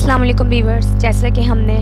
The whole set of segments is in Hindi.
अस्सलाम वालेकुम व्यूअर्स। जैसा कि हमने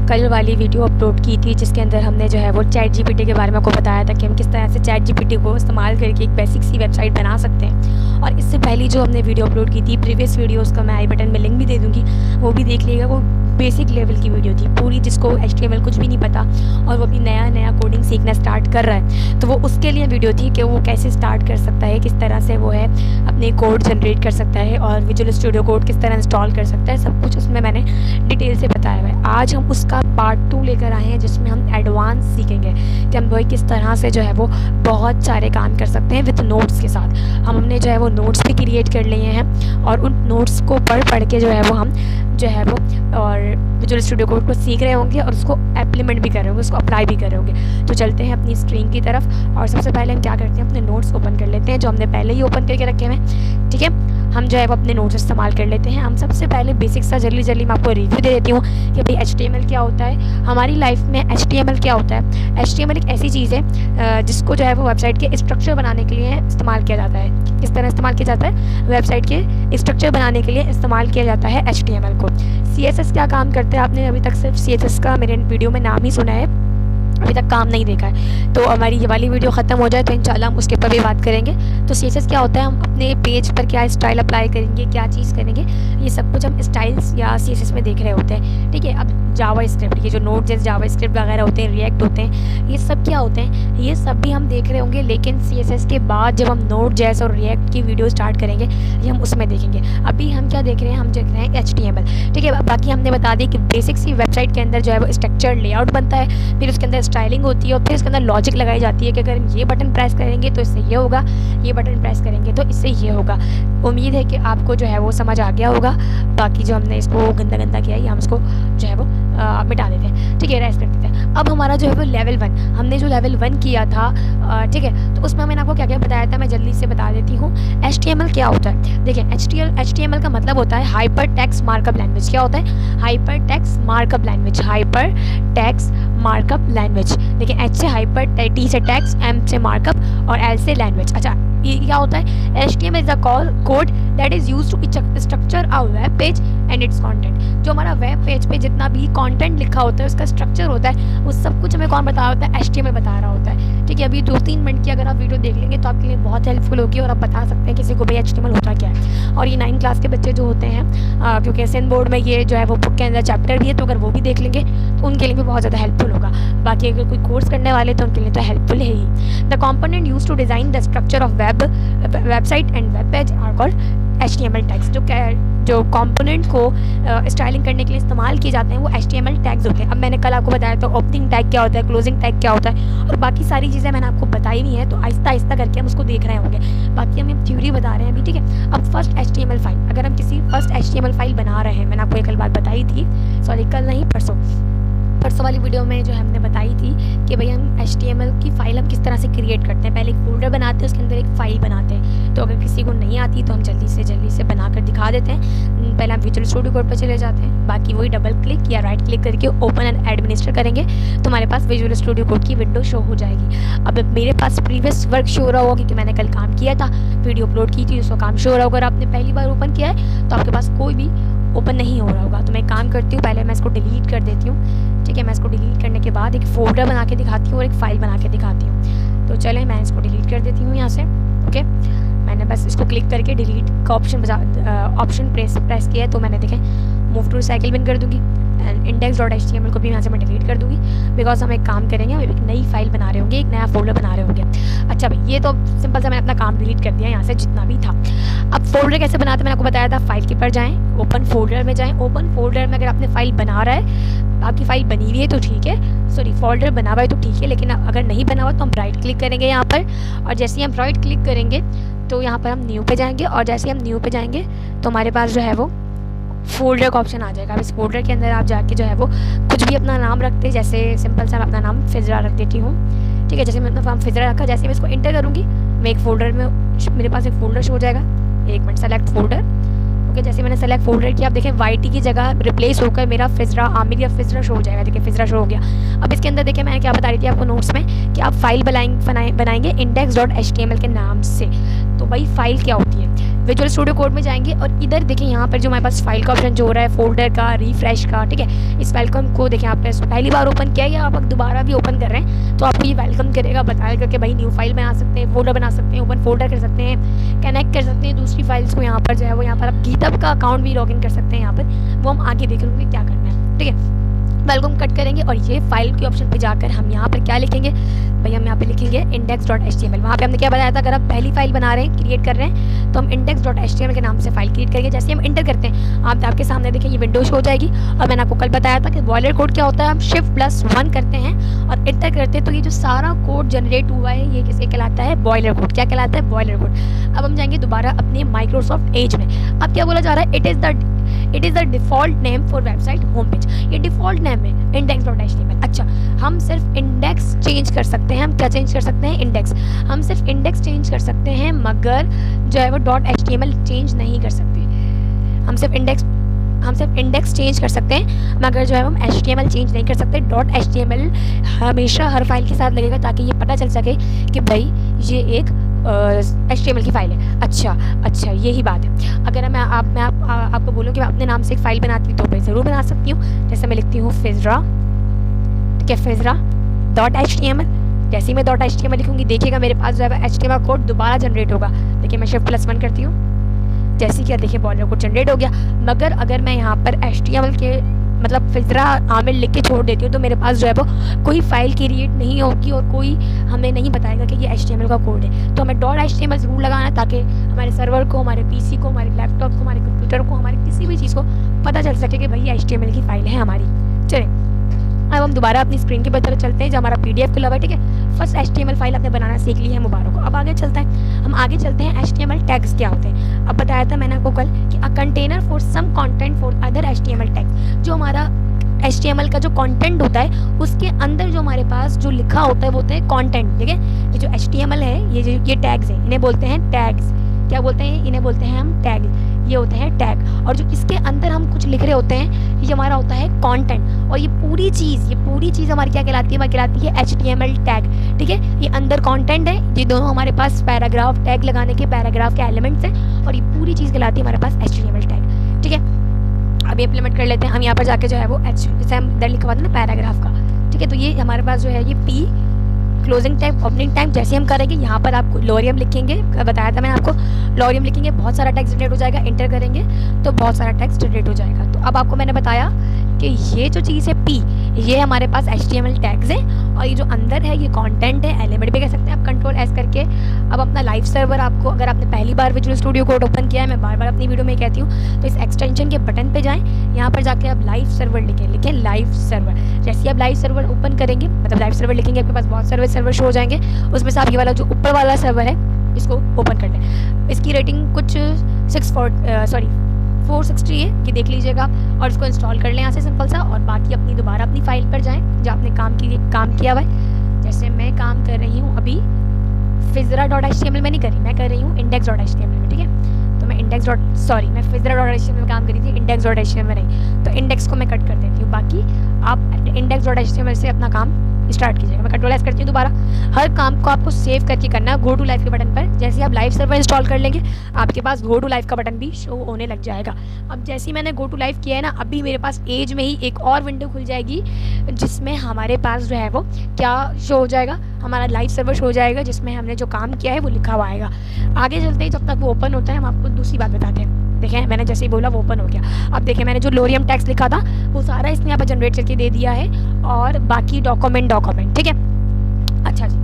कल वाली वीडियो अपलोड की थी जिसके अंदर हमने जो है वो चैट जीपीटी के बारे में आपको बताया था कि हम किस तरह से चैट जीपीटी को इस्तेमाल करके एक बेसिक सी वेबसाइट बना सकते हैं। और इससे पहले जो हमने वीडियो अपलोड की थी प्रीवियस वीडियो, उसका मैं आई बटन में लिंक भी दे दूँगी, वो भी देख लीजिएगा। वो बेसिक लेवल की वीडियो थी पूरी, जिसको HTML कुछ भी नहीं पता और वो अभी नया कोडिंग सीखना स्टार्ट कर रहा है, तो वो उसके लिए वीडियो थी कि वो कैसे स्टार्ट कर सकता है, किस तरह से वो है अपने कोड जनरेट कर सकता है और विजुअल स्टूडियो कोड किस तरह इंस्टॉल कर सकता है। सब कुछ उसमें मैंने डिटेल से बताया हुआ है। आज हम उसका पार्ट 2 लेकर आए हैं जिसमें हम एडवांस सीखेंगे कि हम वही किस तरह से जो है वो बहुत सारे काम कर सकते हैं विद नोट्स के साथ। हमने जो है वो नोट्स भी क्रिएट कर लिए हैं और उन नोट्स को पढ़ के जो है वो हम जो है वो और विजुअल स्टूडियो कोड को सीख रहे होंगे और उसको इम्प्लीमेंट भी कर रहे होंगे, उसको अप्लाई भी कर रहे होंगे। तो चलते हैं अपनी स्क्रीन की तरफ और सबसे पहले हम क्या करते हैं, अपने नोट्स ओपन कर लेते हैं जो हमने पहले ही ओपन करके रखे हुए हैं। ठीक है, हम जो है वो अपने नोट्स इस्तेमाल कर लेते हैं। हम सबसे पहले बेसिक सा जल्दी मैं आपको रिव्यू दे देती हूँ कि भाई HTML क्या होता है, हमारी लाइफ में HTML क्या होता है। HTML एक ऐसी चीज़ है जिसको जो है वो वेबसाइट के स्ट्रक्चर बनाने के लिए इस्तेमाल किया जाता है। किस तरह इस्तेमाल किया जाता है, वेबसाइट के स्ट्रक्चर बनाने के लिए इस्तेमाल किया जाता है HTML को। CSS क्या काम करता है, आपने अभी तक सिर्फ CSS का मेरे वीडियो में नाम ही सुना है, अभी तक काम नहीं देखा है। तो हमारी ये वाली वीडियो ख़त्म हो जाए तो इंशाल्लाह हम उसके ऊपर भी बात करेंगे। तो CSS क्या होता है, हम अपने पेज पर क्या स्टाइल अप्लाई करेंगे, क्या चीज़ करेंगे, ये सब कुछ हम स्टाइल्स या CSS में देख रहे होते हैं। ठीक है, अब जावा स्क्रिप्ट, ये जो नोड जैसे जावा स्क्रिप्ट वगैरह होते हैं, रिएक्ट होते हैं, ये सब क्या होते हैं, ये सब भी हम देख रहे होंगे। लेकिन CSS के बाद जब हम नोड जैस और रिएक्ट की वीडियो स्टार्ट करेंगे ये हम उसमें देखेंगे। अभी हम क्या देख रहे हैं, हम देख रहे हैं HTML। ठीक है, बाकी हमने बता दी कि बेसिक सी वेबसाइट के अंदर जो है वो स्ट्रक्चर लेआउट बनता है, फिर उसके अंदर स्टाइलिंग होती है और फिर उसके अंदर लॉजिक लगाई जाती है कि अगर हम ये बटन प्रेस करेंगे तो इससे ये होगा, ये बटन प्रेस करेंगे तो इससे ये होगा। उम्मीद है कि आपको जो है वो समझ आ गया होगा। बाकी जो हमने इसको गंदा किया है हम इसको जो है वो मिटा देते हैं। ठीक है, रेस्ट कर देते हैं। अब हमारा जो है वो लेवल 1, हमने जो लेवल 1 किया था, ठीक है, तो उसमें मैंने आपको क्या क्या बताया था, मैं जल्दी से बता देती हूँ। HTML क्या होता है, देखिए HTML का मतलब होता है हाइपर टेक्स्ट मार्कअप लैंग्वेज। क्या होता है, hyper text markup language, hyper text markup language. देखिए H से हाइपर, T से टेक्स्ट, M से मार्कअप और L से लैंग्वेज। अच्छा, ये क्या होता है, HTML is a code that is used to structure a web page and its content. जो हमारा वेब पेज पे जितना भी कंटेंट लिखा होता है उसका स्ट्रक्चर होता है, वो सब कुछ हमें कौन बता रहा होता है, HTML बता रहा होता है। ठीक है, अभी 2-3 मिनट की अगर आप वीडियो देख लेंगे तो आपके लिए बहुत हेल्पफुल होगी और आप बता सकते हैं किसी को भी HTML होता क्या है। और ये 9 क्लास के बच्चे जो होते हैं, क्योंकि सिंध बोर्ड में ये जो है वो बुक के अंदर चैप्टर भी है, तो अगर वो भी देख लेंगे तो उनके लिए भी बहुत ज़्यादा हेल्पफुल होगा। बाकी अगर कोई कोर्स करने वाले तो उनके लिए तो हेल्पफुल है ही। The component used to design the structure of website and web page are called HTML tags. जो कंपोनेंट को स्टाइलिंग करने के लिए इस्तेमाल किए जाते हैं वो HTML टैग्स होते हैं। अब मैंने कल आपको बताया था ओपनिंग टैग क्या होता है, क्लोजिंग टैग क्या होता है और बाकी सारी चीज़ें मैंने आपको बताई नहीं है, तो आहिस्ता करके हम उसको देख रहे होंगे। बाकी हम थ्योरी बता रहे हैं अभी। ठीक है, अब फर्स्ट HTML फाइल, अगर हम किसी फर्स्ट HTML फाइल बना रहे हैं, मैंने आपको ये कल बात बताई थी, सॉरी कल नहीं परसों वाली वीडियो में जो हमने बताई थी कि भाई हम HTML की फ़ाइल हम किस तरह से क्रिएट करते हैं। पहले एक फोल्डर बनाते हैं, उसके अंदर एक फ़ाइल बनाते हैं। तो अगर किसी को नहीं आती तो हम जल्दी से बनाकर दिखा देते हैं। पहले हम विजुअल स्टूडियो कोड पर चले जाते हैं, बाकी वही डबल क्लिक या राइट क्लिक करके ओपन एंड एडमिनिस्टर करेंगे तो हमारे पास विजुअल स्टूडियो कोड की विंडो शो हो जाएगी। अब मेरे पास प्रीवियस वर्क शो हो रहा होगा क्योंकि मैंने कल काम किया था, वीडियो अपलोड की थी, उसका काम शो हो रहा होगा। अगर आपने पहली बार ओपन किया है तो आपके पास कोई भी ओपन नहीं हो रहा होगा। तो मैं काम करती हूँ, पहले मैं इसको डिलीट कर देती हूँ। ठीक है, मैं इसको डिलीट करने के बाद एक फोल्डर बना के दिखाती हूँ और एक फ़ाइल बना के दिखाती हूँ। तो चले मैं इसको डिलीट कर देती हूँ यहाँ से। ओके, मैंने बस इसको क्लिक करके डिलीट का ऑप्शन प्रेस किया है, तो मैंने देखें मूव टू रिसाइकिल बिन कर दूँगी एंड index.html को भी यहाँ से मैं डिलीट कर दूँगी बिकॉज हम एक काम करेंगे, हम एक नई फाइल बना रहे होंगे, एक नया फोल्डर बना रहे होंगे। अच्छा भाई, ये तो सिंपल सा मैंने अपना काम डिलीट कर दिया यहाँ से जितना भी था। अब फोल्डर कैसे बनाते मैंने आपको बताया था, फाइल के पर जाएँ, ओपन फोल्डर में जाएँ। ओपन फोल्डर में अगर आपने फाइल बना रहा है, आपकी फाइल बनी हुई है तो ठीक है, सॉरी फोल्डर बना हुआ है तो ठीक है, लेकिन अगर नहीं बना हुआ तो हम राइट क्लिक करेंगे यहाँ पर और जैसे ही हम राइट क्लिक करेंगे तो यहाँ पर हम न्यू पे जाएंगे और जैसे ही हम न्यू पे जाएंगे तो हमारे पास जो है वो फोल्डर का ऑप्शन आ जाएगा। अब इस फोल्डर के अंदर आप जाके जो है वो कुछ भी अपना नाम रखते, जैसे सिंपल सा मैं अपना नाम फिजरा रख देती हूँ। ठीक है, जैसे मैं अपना नाम फिजरा रखा, जैसे मैं इसको इंटर करूँगी मैं एक फोल्डर में, मेरे पास एक फोल्डर शो हो जाएगा। एक मिनट, सेलेक्ट फोल्डर। ओके, जैसे मैंने सेलेक्ट फोल्डर किया, आप देखें YT की जगह रिप्लेस होकर मेरा फिजरा आमिर या फिजरा शो हो जाएगा। देखिए फिजरा शो हो गया। अब इसके अंदर देखिए मैंने क्या बता रही थी आपको नोट्स में कि आप फाइल बनाएंगे index.html के नाम से। तो भाई फाइल क्या होती है, विजुअल स्टूडियो कोड में जाएंगे और इधर देखिए यहाँ पर जो हमारे पास फाइल का ऑप्शन जो हो रहा है, फोल्डर का, रिफ्रेश का, ठीक है। इस फाइल को हमको देखिए आपने पहली बार ओपन किया या आप दोबारा भी ओपन कर रहे हैं तो आपको ये वेलकम करेगा, बताएगा कि भाई न्यू फाइल बना सकते हैं, फोल्डर बना सकते हैं, ओपन फोल्डर कर सकते हैं, कनेक्ट कर सकते हैं दूसरी फाइल्स को। यहाँ पर जो है वो यहाँ पर आप गिटहब का अकाउंट भी लॉगिन कर सकते हैं। यहाँ पर वो हम आगे देख लेंगे क्या करना है, ठीक है। वेलकम कट करेंगे और ये फाइल के ऑप्शन पे जाकर हम यहाँ पर क्या लिखेंगे भाई, हम यहाँ पे लिखेंगे index.html। वहाँ पे हमने क्या बताया था, अगर आप पहली फाइल बना रहे हैं, क्रिएट कर रहे हैं, तो हम index.html के नाम से फाइल क्रिएट करेंगे। जैसे हम इंटर करते हैं आपके सामने देखिए ये विंडो शो हो जाएगी। और मैंने आपको कल बताया था कि बॉयलर कोड क्या होता है, हम Shift+1 करते हैं और इंटर करते हैं तो ये जो सारा कोड जनरेट हुआ है ये किसके कहलाता है, बॉयलर कोड। क्या कहलाता है, बॉयलर कोड। अब हम जाएंगे दोबारा अपने माइक्रोसॉफ्ट एज में। अब क्या बोला जा रहा है, it is the default name for website home page. ये डिफ़ॉल्ट नेम है index.html। अच्छा, हम सिर्फ इंडेक्स चेंज कर सकते हैं। हम क्या चेंज कर सकते हैं, इंडेक्स। हम सिर्फ इंडेक्स चेंज कर सकते हैं मगर जो है वो .html चेंज नहीं कर सकते। हम सिर्फ इंडेक्स चेंज कर सकते हैं मगर जो है हम HTML चेंज नहीं कर सकते। .html हमेशा हर फाइल के साथ लगेगा ताकि ये पता चल सके कि भाई ये एक HTML की फाइल है। अच्छा यही बात है। अगर मैं आपको बोलूँ कि मैं अपने नाम से एक फ़ाइल बनाती हूँ तो मैं ज़रूर बना सकती हूँ। जैसे मैं लिखती हूँ फिजरा, ठीक है, फिजरा.html। जैसे ही मैं .html लिखूँगी देखिएगा मेरे पास जो है HTML कोड दोबारा जनरेट होगा। देखिए मैं Shift+1 करती हूँ, जैसे कि देखिए बॉयलर कोड जनरेट हो गया। मगर अगर मैं यहाँ पर HTML के मतलब फिजरा आमिर लिख के छोड़ देती हूँ तो मेरे पास जो है वो कोई फाइल क्रिएट नहीं होगी और कोई हमें नहीं बताएगा कि ये HTML का कोड है। तो हमें .html ज़रूर लगाना ताकि हमारे सर्वर को, हमारे PC को, हमारे लैपटॉप को, हमारे कंप्यूटर को, हमारे किसी भी चीज़ को पता चल सके कि भाई ये HTML की फ़ाइल है हमारी। चलिए अब हम दोबारा अपनी स्क्रीन के तरफ चलते हैं जो हमारा PDF खुला हुआ है, ठीक है। फर्स्ट HTML फाइल आपने बनाना सीख ली है, मुबारक हो। अब आगे चलते हैं, हम आगे चलते हैं HTML टैग्स क्या होते हैं। अब बताया था मैंने आपको कल कि a container for some content for other HTML tags. जो हमारा HTML का जो कंटेंट होता है उसके अंदर जो हमारे पास जो लिखा होता है वो होता है कंटेंट, ठीक है। ये जो HTML है, ये टैग्स हैं, इन्हें बोलते हैं टैग्स। क्या बोलते हैं, इन्हें बोलते हैं हम टैग। ये होते हैं टैग। और जो इसके अंदर हम कुछ लिख रहे होते हैं ये हमारा होता है कंटेंट। और ये पूरी चीज़ हमारी क्या कहलाती है, हमारी कहलाती है HTML टैग, ठीक है। ये अंदर कंटेंट है, ये दोनों हमारे पास पैराग्राफ टैग लगाने के पैराग्राफ के एलिमेंट्स हैं और ये पूरी चीज़ कहलाती है हमारे पास HTML टैग, ठीक है। अब इम्प्लीमेंट कर लेते हैं हम यहाँ पर जाके जो है वो जैसे हम इधर लिखवा दें ना पैराग्राफ का, ठीक है। तो ये हमारे पास जो है ये P closing time, opening time जैसे हम करेंगे यहाँ पर आपको लोरियम लिखेंगे, बताया था मैंने आपको, लोरियम लिखेंगे बहुत सारा टेक्स्ट जनरेट हो जाएगा। इंटर करेंगे तो बहुत सारा टेक्स्ट जनरेट हो जाएगा। तो अब आपको मैंने बताया कि ये जो चीज़ है P, ये हमारे पास HTML टैग्स हैं और ये जो अंदर है ये कंटेंट है, एलिमेंट भी कह सकते हैं आप Ctrl+S करके। अब अपना लाइव सर्वर आपको, अगर आपने पहली बार विजुअल स्टूडियो कोड ओपन किया है, मैं बार बार अपनी वीडियो में कहती हूँ, तो इस एक्सटेंशन के बटन पे जाएं, यहाँ पर जाके आप लाइव सर्वर लिखें लाइव सर्वर। जैसे आप लाइव सर्वर ओपन करेंगे, मतलब लाइव सर्वर लिखेंगे, आपके पास बहुत सारे सर्वर शो हो जाएंगे। उसमें से आप ये वाला जो ऊपर वाला सर्वर है इसको ओपन कर लें। इसकी रेटिंग कुछ 460 है, ये देख लीजिएगा और इसको इंस्टॉल कर लें यहाँ से सिंपल सा। और बाकी अपनी दोबारा अपनी फाइल पर जाएं जो आपने काम किया हुआ है। जैसे मैं काम कर रही हूँ अभी फिजरा.html में नहीं कर रही, मैं कर रही हूँ index.html में, ठीक है। तो मैं मैं फिजरा.html में काम करी थी, index.html में नहीं। तो इंडेक्स को मैं कट कर देती हूँ, बाकी आप index.html से अपना काम स्टार्ट कीजिएगा। मैं Ctrl+S करती हूँ दोबारा। हर काम को आपको सेव करके करना है गो टू लाइव के बटन पर। जैसे आप लाइव सर्वर इंस्टॉल कर लेंगे आपके पास गो टू लाइव का बटन भी शो होने लग जाएगा। अब जैसे ही मैंने गो टू लाइव किया है ना, अभी मेरे पास एज में ही एक और विंडो खुल जाएगी जिसमें हमारे पास जो है वो क्या शो हो जाएगा, हमारा लाइव सर्वर शो हो जाएगा जिसमें हमने जो काम किया है वो लिखा हुआ आएगा। आगे चलते ही जब तक वो ओपन होता है हम आपको दूसरी बात बताते हैं। देखें मैंने जैसे ही बोला वो ओपन हो गया। अब देखें मैंने जो लोरियम टेक्स्ट लिखा था वो सारा इसने यहाँ पर जनरेट करके दे दिया है और बाकी डॉक्यूमेंट, ठीक है। अच्छा जी,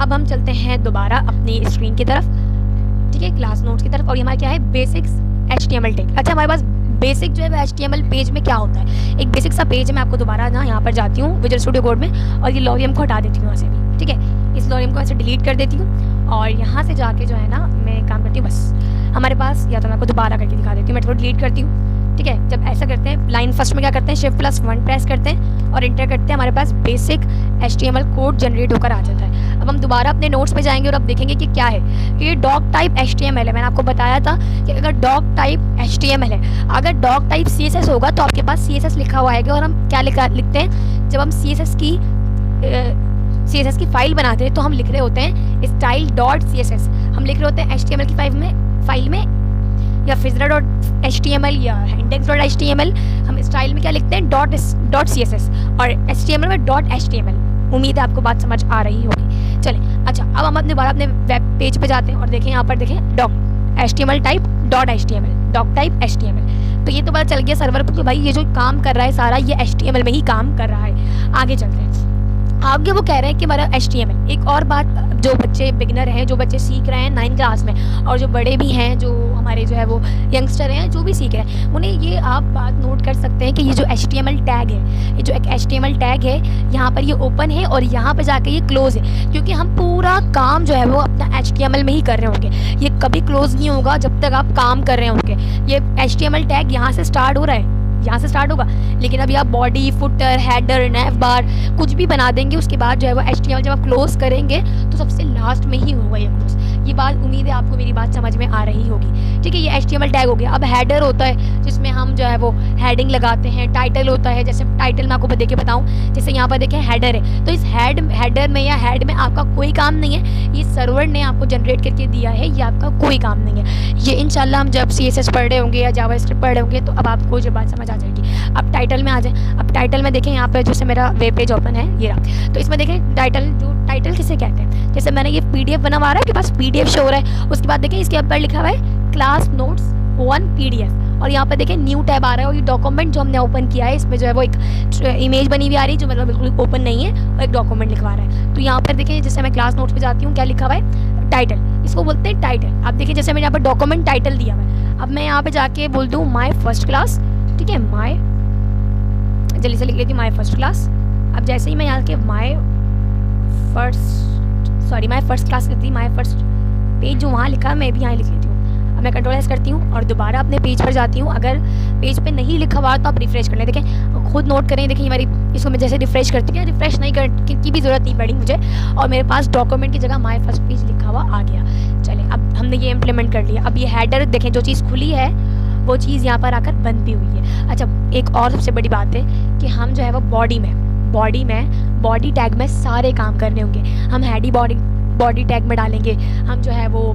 अब हम चलते हैं दोबारा अपनी स्क्रीन की तरफ, ठीक है, क्लास नोट्स की तरफ। और ये हमारा क्या है, बेसिक्स HTML टैग। अच्छा, हमारे पास बेसिक जो है वो HTML पेज में क्या होता है, एक बेसिक सा पेज है। मैं आपको दोबारा ना यहाँ पर जाती हूँ विजुअल स्टूडियो कोड में और ये लोरियम को हटा देती हूँ यहाँ से भी, ठीक है। इस लोरियम को ऐसे डिलीट कर देती हूँ और यहाँ से जाके जो है ना मैं काम करती हूँ बस हमारे पास, या तो मैं आपको दोबारा करके दिखा देती हूँ, मैं थोड़ा डिलीट करती हूँ, ठीक है। जब ऐसा करते हैं लाइन फर्स्ट में क्या करते हैं, Shift+1 प्रेस करते हैं और इंटर करते हैं, हमारे पास बेसिक HTML कोड जनरेट होकर आ जाता है। अब हम दोबारा अपने नोट्स पे जाएंगे और अब देखेंगे कि क्या है, कि ये डॉक टाइप HTML है। मैंने आपको बताया था कि अगर डॉक टाइप HTML है, अगर डॉक टाइप CSS होगा तो आपके पास CSS लिखा हुआ आएगा। और हम क्या लिखते हैं, जब हम CSS की फाइल बनाते हैं तो हम लिख रहे होते हैं style.css, हम लिख रहे होते हैं HTML की फाइल में या Figura.html या index.html, हम स्टाइल में क्या लिखते हैं, .css, और HTML में .html। उम्मीद है आपको बात समझ आ रही होगी। चलें, अच्छा, अब हम अपने वेब पेज पे जाते हैं और देखें यहाँ पर देखें doc HTML type .html, doc type HTML। तो ये तो पता चल गया सर्वर को कि भाई ये जो काम कर रहा है सारा ये HTML में ही काम कर रहा है। आगे चलते हैं, आगे वो कह रहे हैं कि हमारा HTML। एक और बात, जो बच्चे बिगिनर हैं, जो बच्चे सीख रहे हैं 9th क्लास में, और जो बड़े भी हैं, जो हमारे जो है वो यंगस्टर हैं जो भी सीख रहे हैं, उन्हें ये आप बात नोट कर सकते हैं कि ये जो HTML टैग है, ये जो एक HTML टैग है, यहाँ पर ये ओपन है और यहाँ पर जाके ये क्लोज है, क्योंकि हम पूरा काम जो है वो अपना HTML में ही कर रहे होंगे। ये कभी क्लोज नहीं होगा जब तक आप काम कर रहे होंगे। ये HTML टैग यहाँ से स्टार्ट हो रहा है, यहाँ से स्टार्ट होगा, लेकिन अभी आप बॉडी, फुटर, हेडर, नैव बार कुछ भी बना देंगे, उसके बाद जो है वो HTML जब आप क्लोज करेंगे तो सबसे लास्ट में ही होगा ये क्लोज। ये बात, उम्मीद है आपको मेरी बात समझ में आ रही होगी। ठीक है, ये HTML टैग हो गया। अब हेडर होता है जिसमें हम जो है वो हेडिंग लगाते हैं। टाइटल होता है, जैसे टाइटल मैं आपको देके बताऊँ, जैसे यहाँ पर देखें हेडर है, तो इस हेडर में या हेड में आपका कोई काम नहीं है, ये सर्वर ने आपको जनरेट करके दिया है, ये आपका कोई काम नहीं है। ये इंशाल्लाह हम जब CSS पढ़ रहे होंगे या जावास्क्रिप्ट पढ़ रहे होंगे तो अब आपको जो बात समझ आ जाएगी। अब टाइटल में आ जाए। अब टाइटल में देखें यहाँ पर जैसे मेरा वेब पेज ओपन है, ये रहा, तो इसमें देखें टाइटल किसे कहते हैं। जैसे मैंने ये PDF बना हुआ है कि बस PDF शो हो रहा है, उसके बाद देखें इसके ऊपर लिखा हुआ है क्लास नोट्स 1 PDF, और यहाँ पर देखें न्यू टैब आ रहा है, और ये डॉक्यूमेंट जो हमने ओपन किया है इसमें जो है वो एक इमेज बनी हुई आ रही है जो मतलब बिल्कुल ओपन नहीं है, और एक डॉक्यूमेंट लिखवा रहा है। तो यहाँ पर देखें जैसे मैं क्लास नोट्स पे जाती हूँ, क्या लिखा हुआ है, टाइटल, इसको बोलते हैं टाइटल। अब देखिए जैसे मैंने यहाँ पर डॉक्यूमेंट टाइटल दिया हुआ है, अब मैं यहाँ पर जाके बोल दूँ माई फर्स्ट क्लास, ठीक है, जल्दी से लिख लेती हूँ माई फर्स्ट क्लास। अब जैसे ही मैं यहाँ के माई फर्स्ट क्लास लिखती हूँ, माई फर्स्ट पेज जो वहाँ लिखा है मैं भी यहाँ लिख लेती हूँ। अब मैं कंट्रोल करती हूँ और दोबारा अपने पेज पर जाती हूँ। अगर पेज पे नहीं लिखा हुआ तो आप रिफ्रेश कर लें। देखें, खुद नोट करें, देखिए हमारी इसको मैं जैसे रिफ्रेश करती हूँ, रिफ्रेश नहीं की भी ज़रूरत नहीं पड़ी मुझे, और मेरे पास डॉक्यूमेंट की जगह माई फर्स्ट पेज लिखा हुआ आ गया। चलें, अब हमने ये इम्प्लीमेंट कर लिया। अब ये हेडर देखें, जो चीज़ खुली है वो चीज़ यहाँ पर आकर बंद भी हुई है। अच्छा, एक और सबसे बड़ी बात है कि हम जो है वो बॉडी टैग में सारे काम करने होंगे। हम हेडी बॉडी टैग में डालेंगे, हम जो है वो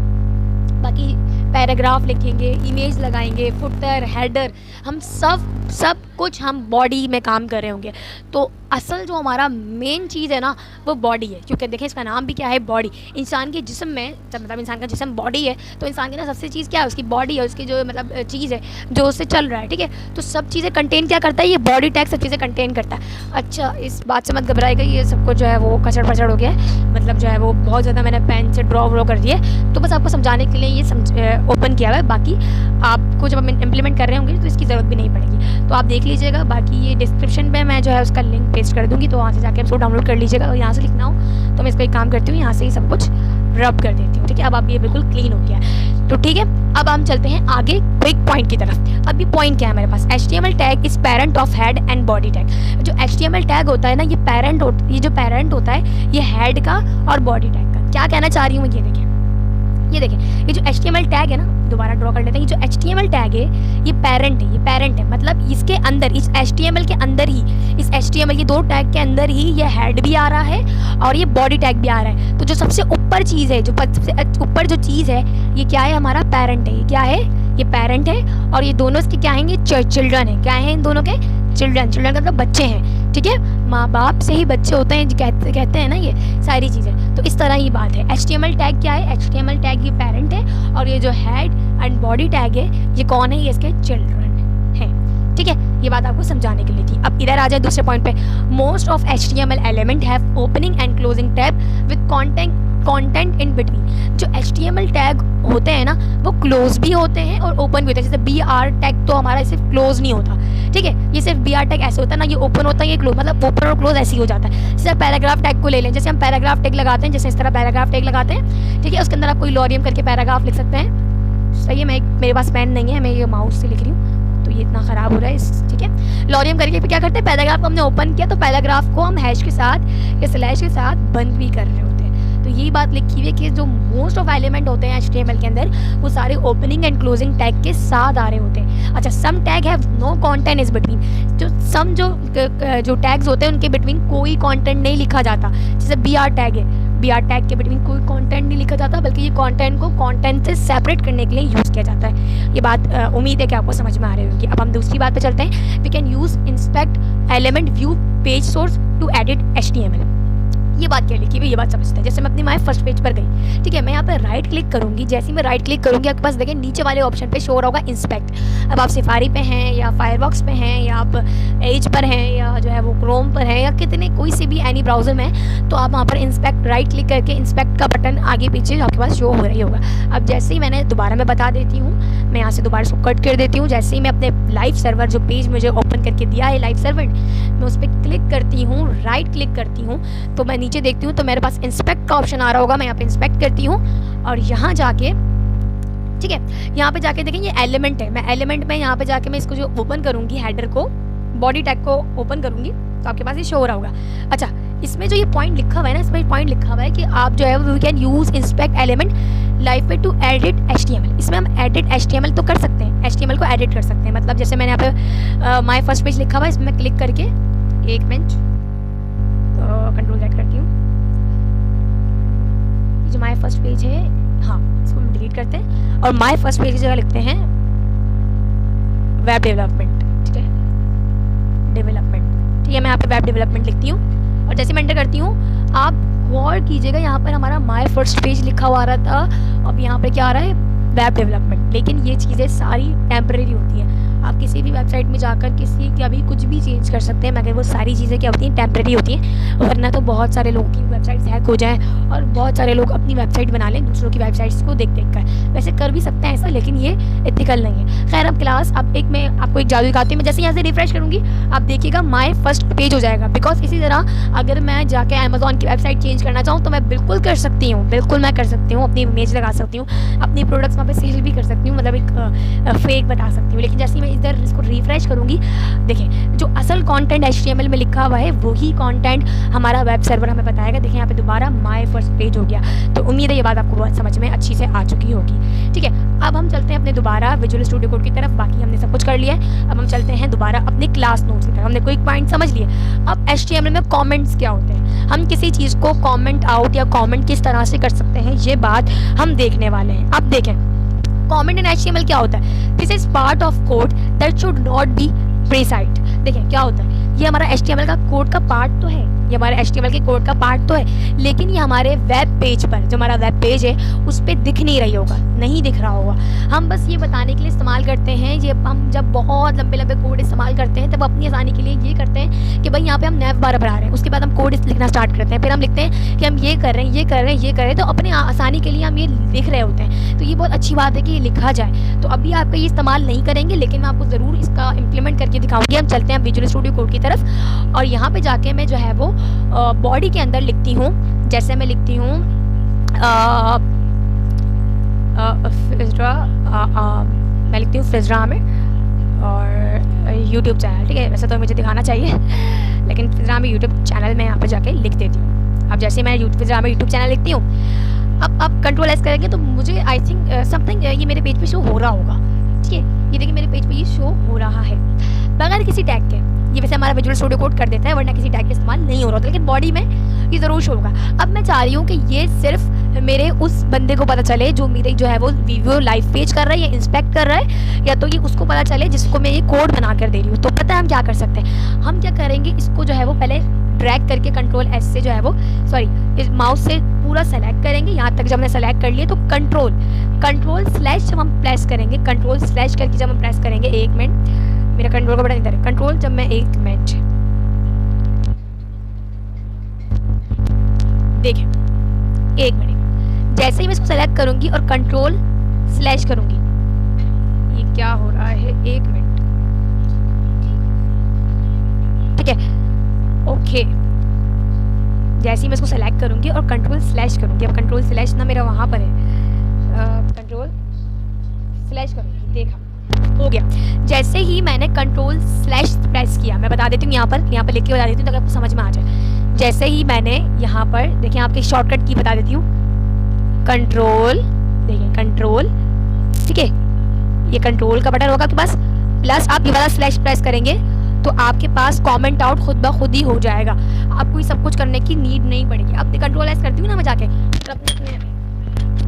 बाकी पैराग्राफ लिखेंगे, इमेज लगाएंगे, फुटर, हेडर, हम सब कुछ हम बॉडी में काम कर रहे होंगे। तो असल जो हमारा मेन चीज़ है ना वो बॉडी है, क्योंकि देखें इसका नाम भी क्या है, बॉडी। इंसान के जिस्म में मतलब इंसान का जिस्म बॉडी है, तो इंसान की ना सबसे चीज़ क्या है, उसकी बॉडी है, उसकी जो मतलब चीज़ है जो उससे चल रहा है। ठीक है, तो सब चीज़ें कंटेन क्या करता है, ये बॉडी टैग सब चीज़ें कंटेन करता है। अच्छा, इस बात से मत घबराएगा, ये सबको जो है वो कचड़ पचड़ हो गया है, मतलब जो है वो बहुत ज़्यादा मैंने पेन से ड्रॉ कर दिए, तो बस आपको समझाने के लिए ये ओपन किया हुआ है। बाकी आपको जब हम इम्प्लीमेंट कर रहे होंगे तो इसकी ज़रूरत भी नहीं पड़ेगी, तो आप देख लीजिएगा। बाकी ये डिस्क्रिप्शन में मैं जो है उसका लिंक पेस्ट कर दूँगी, तो वहाँ से जाके इसको डाउनलोड कर लीजिएगा। और यहाँ से लिखना हो तो मैं इसका एक काम करती हूँ, यहाँ से ही सब कुछ रब कर देती हूँ। ठीक है, अब आप ये बिल्कुल क्लीन हो गया है। तो ठीक है, अब हम चलते हैं आगे क्विक पॉइंट की तरफ। अभी पॉइंट क्या है मेरे पास, HTML tag is parent of head and body tag. जो HTML टैग होता है ना, ये जो पेरेंट होता है ये हेड का और बॉडी टैग का। क्या कहना चाह रही हूँ मैं, ये देखें, ये जो HTML टैग है ना, दोबारा ड्रॉ कर लेते हैं। ये जो HTML टैग है ये पेरेंट है, मतलब इसके अंदर, इस HTML के अंदर ही, इस HTML ये दो टैग के अंदर ही ये हेड भी आ रहा है और ये बॉडी टैग भी आ रहा है। तो जो सबसे ऊपर चीज़ है, जो सबसे ऊपर जो चीज़ है, ये क्या है, हमारा पेरेंट है। ये क्या है, ये पेरेंट है, और ये दोनों इसके क्या हैं, ये चिल्ड्रन है। क्या है इन दोनों के, चिल्ड्रन का मतलब बच्चे हैं। ठीक है, माँ बाप से ही बच्चे होते हैं, कहते हैं ना ये सारी चीज़ें। तो इस तरह ये बात है। HTML टैग क्या है, HTML टैग ये पेरेंट है, और ये जो हेड एंड बॉडी टैग है ये कौन है, ये इसके चिल्ड्रन है। ठीक है, ये बात आपको समझाने के लिए थी। अब इधर आ जाए दूसरे पॉइंट पे। Most of HTML element have opening and closing tab with content in between. जो HTML टैग होते हैं ना वो क्लोज भी होते हैं और ओपन भी होते हैं। जैसे BR टैग तो हमारा सिर्फ क्लोज नहीं होता, ठीक है, ये सिर्फ BR टैग ऐसे होता है ना, ये ओपन होता है, ये क्लोज, मतलब ओपन और क्लोज ऐसे ही हो जाता है। जैसे पैराग्राफ टैग को ले लें, जैसे हम पैराग्राफ टैग लगाते हैं, जैसे इस तरह पैराग्राफ टैग लगाते हैं, ठीक है, उसके अंदर आप कोई लॉरियम करके पैराग्राफ लिख सकते हैं। सही है, मेरे पास पेन नहीं है, मैं ये माउस से लिख रही हूँ तो ये इतना ख़राब हो रहा है। ठीक है, लॉरियम करके फिर क्या करते हैं, पैराग्राफ को हमने ओपन किया तो पैराग्राफ को हम हैश के साथ या स्लैश के साथ बंद भी कर रहे होते हैं। तो यही बात लिखी हुई है कि जो मोस्ट ऑफ एलिमेंट होते हैं HTML के अंदर वो सारे ओपनिंग एंड क्लोजिंग टैग के साथ आ रहे होते हैं। अच्छा, some tag have no content is between. जो टैग्स होते हैं उनके बिटवीन कोई कंटेंट नहीं लिखा जाता। जैसे BR टैग है, बी आर टैग के बिटवीन कोई कंटेंट नहीं लिखा जाता, बल्कि ये कंटेंट को कंटेंट से सेपरेट करने के लिए यूज़ किया जाता है। ये बात उम्मीद है कि आपको समझ में आ रही होगी। अब हम दूसरी बात पे चलते हैं। We can use inspect element view page source to edit HTML। ये बात क्या लिखी हुई, ये बात समझते हैं। जैसे मैं अपनी माय फर्स्ट पेज पर गई, ठीक है, मैं यहाँ पे राइट क्लिक करूँगी। जैसे ही मैं राइट क्लिक करूँगी, आपके पास देखें नीचे वाले ऑप्शन पे शो हो रहा होगा इंस्पेक्ट। अब आप सफारी पे हैं या फायरफॉक्स पे हैं या आप एज पर हैं या जो है वो क्रोम पर हैं या कितने कोई से भी एनी ब्राउज़र में, तो आप वहाँ पर इंस्पेक्ट राइट क्लिक करके इंस्पेक्ट का बटन आगे पीछे आपके पास शो हो रही होगा। अब जैसे ही मैंने दोबारा मैं बता देती हूँ, मैं यहाँ से दोबारा इसको कट कर देती हूँ। जैसे ही मैं अपने लाइव सर्वर जो पेज मुझे ओपन करके दिया है लाइव सर्वर, मैं उस पर क्लिक करती हूँ, राइट क्लिक करती हूँ, तो मैं नीचे देखती हूँ तो मेरे पास इंस्पेक्ट का ऑप्शन आ रहा होगा। मैं यहाँ पे इंस्पेक्ट करती हूँ और यहाँ जाके, ठीक है, यहाँ पे जाके देखें ये एलिमेंट है। मैं एलिमेंट में यहाँ पे जाके मैं इसको जो ओपन करूँगी, हेडर को, बॉडी टैग को ओपन करूँगी, तो आपके पास ये शो हो रहा होगा। अच्छा, इसमें जो ये पॉइंट लिखा हुआ है ना, इसमें पॉइंट लिखा हुआ है कि आप जो है we can use inspect element live page to edit HTML। इसमें हम एडिट HTML तो कर सकते हैं, HTML को एडिट कर सकते हैं। मतलब जैसे मैंने यहाँ पे माय फर्स्ट पेज लिखा हुआ है, इसमें क्लिक करके, एक मिनट, कंट्रोल Z करती हूँ, जो माय फर्स्ट पेज है, हाँ, इसको हम डिलीट करते हैं और माय फर्स्ट पेज की जगह लिखते हैं वेब डेवलपमेंट। ठीक है, डेवलपमेंट, ठीक है, मैं यहाँ पे वेब डेवलपमेंट लिखती हूँ और जैसे मैं एंटर करती हूँ, आप गौर कीजिएगा यहाँ पर हमारा माय फर्स्ट पेज लिखा हुआ आ रहा था, अब यहाँ पे क्या आ रहा है, वेब डेवलपमेंट। लेकिन ये चीज़ें सारी टेम्परेरी होती हैं। आप किसी भी वेबसाइट में जाकर किसी का भी कुछ भी चेंज कर सकते हैं, मगर वो सारी चीज़ें क्या होती हैं, टेम्परेरी होती हैं। वरना तो बहुत सारे लोगों की वेबसाइट्स हैक हो जाएं और बहुत सारे लोग अपनी वेबसाइट बना लें दूसरों की वेबसाइट्स को देख कर। वैसे कर भी सकते हैं ऐसा, लेकिन ये एथिकल नहीं है। खैर, अब क्लास, अब एक मैं आपको एक जादू दिखाती हूँ। मैं जैसे यहाँ से रिफ्रेश करूँगी, आप देखिएगा माय फर्स्ट पेज हो जाएगा। बिकॉज इसी तरह अगर मैं जाके अमेजोन की वेबसाइट चेंज करना चाहूँ तो मैं बिल्कुल कर सकती हूँ, बिल्कुल मैं कर सकती हूँ, अपनी इमेज लगा सकती हूँ, अपनी प्रोडक्ट्स वहाँ पे सेल भी कर सकती हूँ, मतलब एक फेक बता सकती हूँ। लेकिन जैसे ही मैं इधर इसको रिफ्रेश करूँगी, देखिए जो असल कंटेंट HTML में लिखा हुआ है वही कंटेंट हमारा वेब सर्वर हमें बताएगा। देखिए यहाँ पे दोबारा माय फर्स्ट पेज हो गया। तो उम्मीद है ये बात आपको बहुत समझ में अच्छी से आ चुकी होगी। ठीक है, अब हम चलते हैं अपने दोबारा विजुअल स्टूडियो कोड की तरफ। बाकी हमने सब कुछ कर लिया है, अब हम चलते हैं दोबारा अपने क्लास नोट्स की तरफ। हमने कोई पॉइंट समझ लिए। अब HTML में कॉमेंट्स क्या होते हैं, हम किसी चीज़ को कॉमेंट आउट या कॉमेंट किस तरह से कर सकते हैं, ये बात हम देखने वाले हैं। अब देखें, कॉमेंट इन HTML क्या होता है। This is part of code that should not be precised. देखिए क्या होता है, ये हमारा HTML का कोड का पार्ट तो है, ये हमारे HTML के कोड का पार्ट तो है, लेकिन ये हमारे वेब पेज पर, जो हमारा वेब पेज है उस पर दिख नहीं रही होगा, नहीं दिख रहा होगा। हम बस ये बताने के लिए इस्तेमाल करते हैं, ये हम जब बहुत लंबे लंबे कोड इस्तेमाल करते हैं तब अपनी आसानी के लिए ये करते हैं कि भाई यहाँ पे हम नैव बार बढ़ा रहे हैं, उसके बाद हम कोड लिखना स्टार्ट करते हैं, फिर हम लिखते हैं कि हम ये कर रहे हैं, ये कर रहे हैं, ये कर रहे हैं, तो अपनी आसानी के लिए हम ये लिख रहे होते हैं। तो ये बहुत अच्छी बात है कि ये लिखा जाए। तो अभी आपका ये इस्तेमाल नहीं करेंगे, लेकिन मैं आपको ज़रूर इसका इम्प्लीमेंट करके दिखाऊंगी। हम चलते हैं विजुअल स्टूडियो कोड की तरफ और यहाँ पे जाके मैं जो है वो बॉडी के अंदर लिखती हूँ। जैसे मैं लिखती हूँ फिजरा, मैं लिखती हूँ फिजरा में और यूट्यूब चैनल। ठीक है, वैसे तो मुझे दिखाना चाहिए, लेकिन फिजरा में यूट्यूब चैनल में यहाँ पे जाके लिख देती हूँ। अब जैसे मैं फिजरा में यूट्यूब चैनल लिखती हूँ, अब कंट्रोल एस करेंगे तो मुझे आई थिंक समथिंग ये मेरे पेज पे शो हो रहा होगा। ठीक है, ये देखिए मेरे पेज पे ये शो हो रहा है बगैर किसी टैग के। ये वैसे हमारा विजुअल स्टूडियो कोड कर देता है, वरना किसी टैग का इस्तेमाल नहीं हो रहा था, लेकिन बॉडी में ये ज़रूर शो होगा। अब मैं चाह रही हूँ कि ये सिर्फ मेरे उस बंदे को पता चले जो मेरे जो है वो वीडियो लाइव पेज कर रहा है या इंस्पेक्ट कर रहा है, या तो ये उसको पता चले जिसको मैं ये कोड बना कर दे रही हूँ। तो पता है हम क्या कर सकते हैं, हम क्या करेंगे, इसको जो है वो पहले ड्रैग करके कंट्रोल एस से जो है वो इस माउस से पूरा सेलेक्ट करेंगे। यहाँ तक जब हमने सेलेक्ट कर लिया तो कंट्रोल स्लैश जब हम प्रेस करेंगे, कंट्रोल स्लैश करके जब हम प्रेस करेंगे, एक मिनट, मेरा कंट्रोल का बटन इधर है, कंट्रोल जब मैं, एक मिनट, देखिए एक मिनट, जैसे ही मैं इसको सेलेक्ट करूंगी और कंट्रोल स्लैश करूंगी, ये क्या हो रहा है, एक मिनट, ठीक है, ओके। जैसे ही मैं इसको सेलेक्ट करूंगी और कंट्रोल स्लैश करूंगी, अब कंट्रोल स्लैश ना मेरा वहां पर है, कंट्रोल स्लैश करूंगी, देखा हो गया। जैसे ही मैंने कंट्रोल स्लैश प्रेस किया, मैं बता देती हूँ यहाँ पर लिख के बता देती हूँ ताकि आपको समझ में आ जाए। जैसे ही मैंने यहाँ पर देखिए, आपके शॉर्टकट की बता देती हूँ, कंट्रोल, देखिए कंट्रोल, ठीक है, ये कंट्रोल का बटन होगा आपके पास, प्लस आप ये वाला स्लैश प्रेस करेंगे तो आपके पास कमेंट आउट खुद ब खुद ही हो जाएगा, आपको सब कुछ करने की नीड नहीं पड़ेगी। अब कंट्रोल एस करती हूँ ना मैं जाके, तो अपने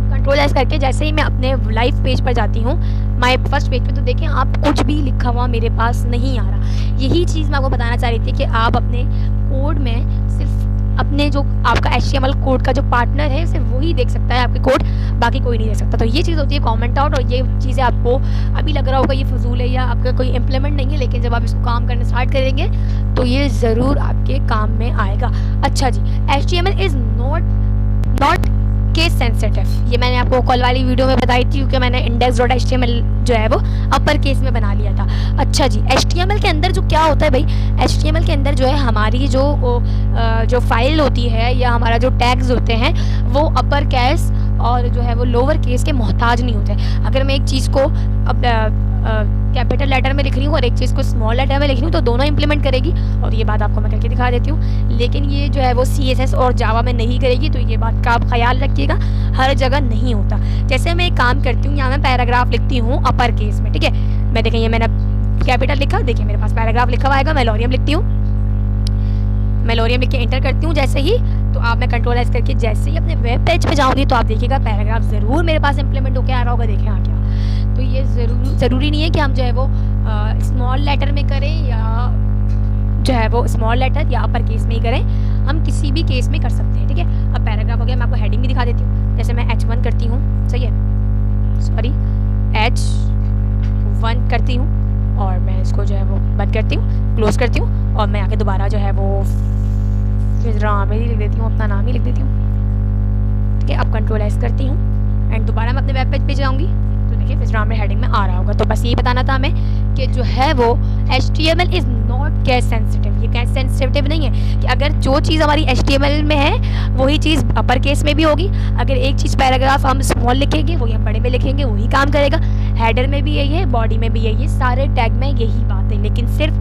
कंट्रोल एस करके जैसे ही मैं अपने लाइव पेज पर जाती हूँ, माय फर्स्ट पेज पे, तो देखें आप कुछ भी लिखा हुआ मेरे पास नहीं आ रहा। यही चीज़ मैं आपको बताना चाह रही थी कि आप अपने कोड में सिर्फ अपने जो आपका HTML कोड का जो पार्टनर है सिर्फ वही देख सकता है आपके कोड, बाकी कोई नहीं देख सकता। तो ये चीज़ होती है कमेंट आउट, और ये चीज़ें आपको अभी लग रहा होगा ये फजूल है या आपका कोई इम्प्लीमेंट नहीं है, लेकिन जब आप इसको काम करना स्टार्ट करेंगे तो ये ज़रूर आपके काम में आएगा। अच्छा जी, HTML is not case sensitive, ये मैंने आपको कल वाली वीडियो में बताई थी, क्योंकि मैंने index.html जो है वो अपर केस में बना लिया था। अच्छा जी, HTML के अंदर जो क्या होता है भाई, HTML के अंदर जो है हमारी जो फाइल होती है या हमारा जो टैग्स होते हैं वो अपर केस और जो है वो लोअर केस के मोहताज नहीं होते। अगर मैं एक चीज़ को कैपिटल लेटर में लिख रही हूँ और एक चीज़ को स्मॉल लेटर में लिख रही हूँ तो दोनों इंप्लीमेंट करेगी, और ये बात आपको मैं करके दिखा देती हूँ। लेकिन ये जो है वो CSS और जावा में नहीं करेगी, तो ये बात का आप ख्याल रखिएगा, हर जगह नहीं होता। जैसे मैं एक काम करती हूँ, यहाँ मैं पैराग्राफ लिखती हूँ अपर केस में, ठीक है, मैं देखें ये मैंने कैपिटल लिखा, देखिए मेरे पास पैराग्राफ लिखा हुआ आएगा, मैं लॉरियम लिखती हूँ, मैं लॉरियम लिख के एंटर करती हूँ जैसे ही, तो आप मैं कंट्रोल एस करके जैसे ही अपने वेब पेज पे जाऊँगी तो आप देखिएगा पैराग्राफ ज़रूर मेरे पास इंप्लीमेंट होकर आ रहा होगा। देखें आ गया। तो ये ज़रूरी नहीं है कि हम जो है वो स्मॉल लेटर में करें या जो है वो स्मॉल लेटर या अपर केस में ही करें, हम किसी भी केस में कर सकते हैं, ठीक है। अब पैराग्राफ हो गया, मैं आपको हेडिंग भी दिखा देती हूँ। जैसे मैं H1 करती हूँ, सही है, सॉरी H1 करती हूँ और मैं इसको जो है वो बंद करती हूँ, क्लोज करती हूँ, और मैं आके दोबारा जो है वो फिजराम ही लिख देती हूँ, अपना नाम ही लिख देती हूँ, ठीक है। अब कंट्रोल एस करती हूँ एंड दोबारा मैं अपने वेब पेज पे जाऊँगी तो देखिए फिजराम में हेडिंग में आ रहा होगा। तो बस यही बताना था हमें कि जो है वो HTML is not case sensitive. ये केस सेंसिटिव नहीं है कि अगर जो चीज़ हमारी HTML में है वही चीज़ अपर केस में भी होगी, अगर एक चीज़ पैराग्राफ हम स्मॉल लिखेंगे वही हम बड़े में लिखेंगे, वही काम करेगा। हेडर में भी यही है, बॉडी में भी यही है, सारे टैग में यही बात है, लेकिन सिर्फ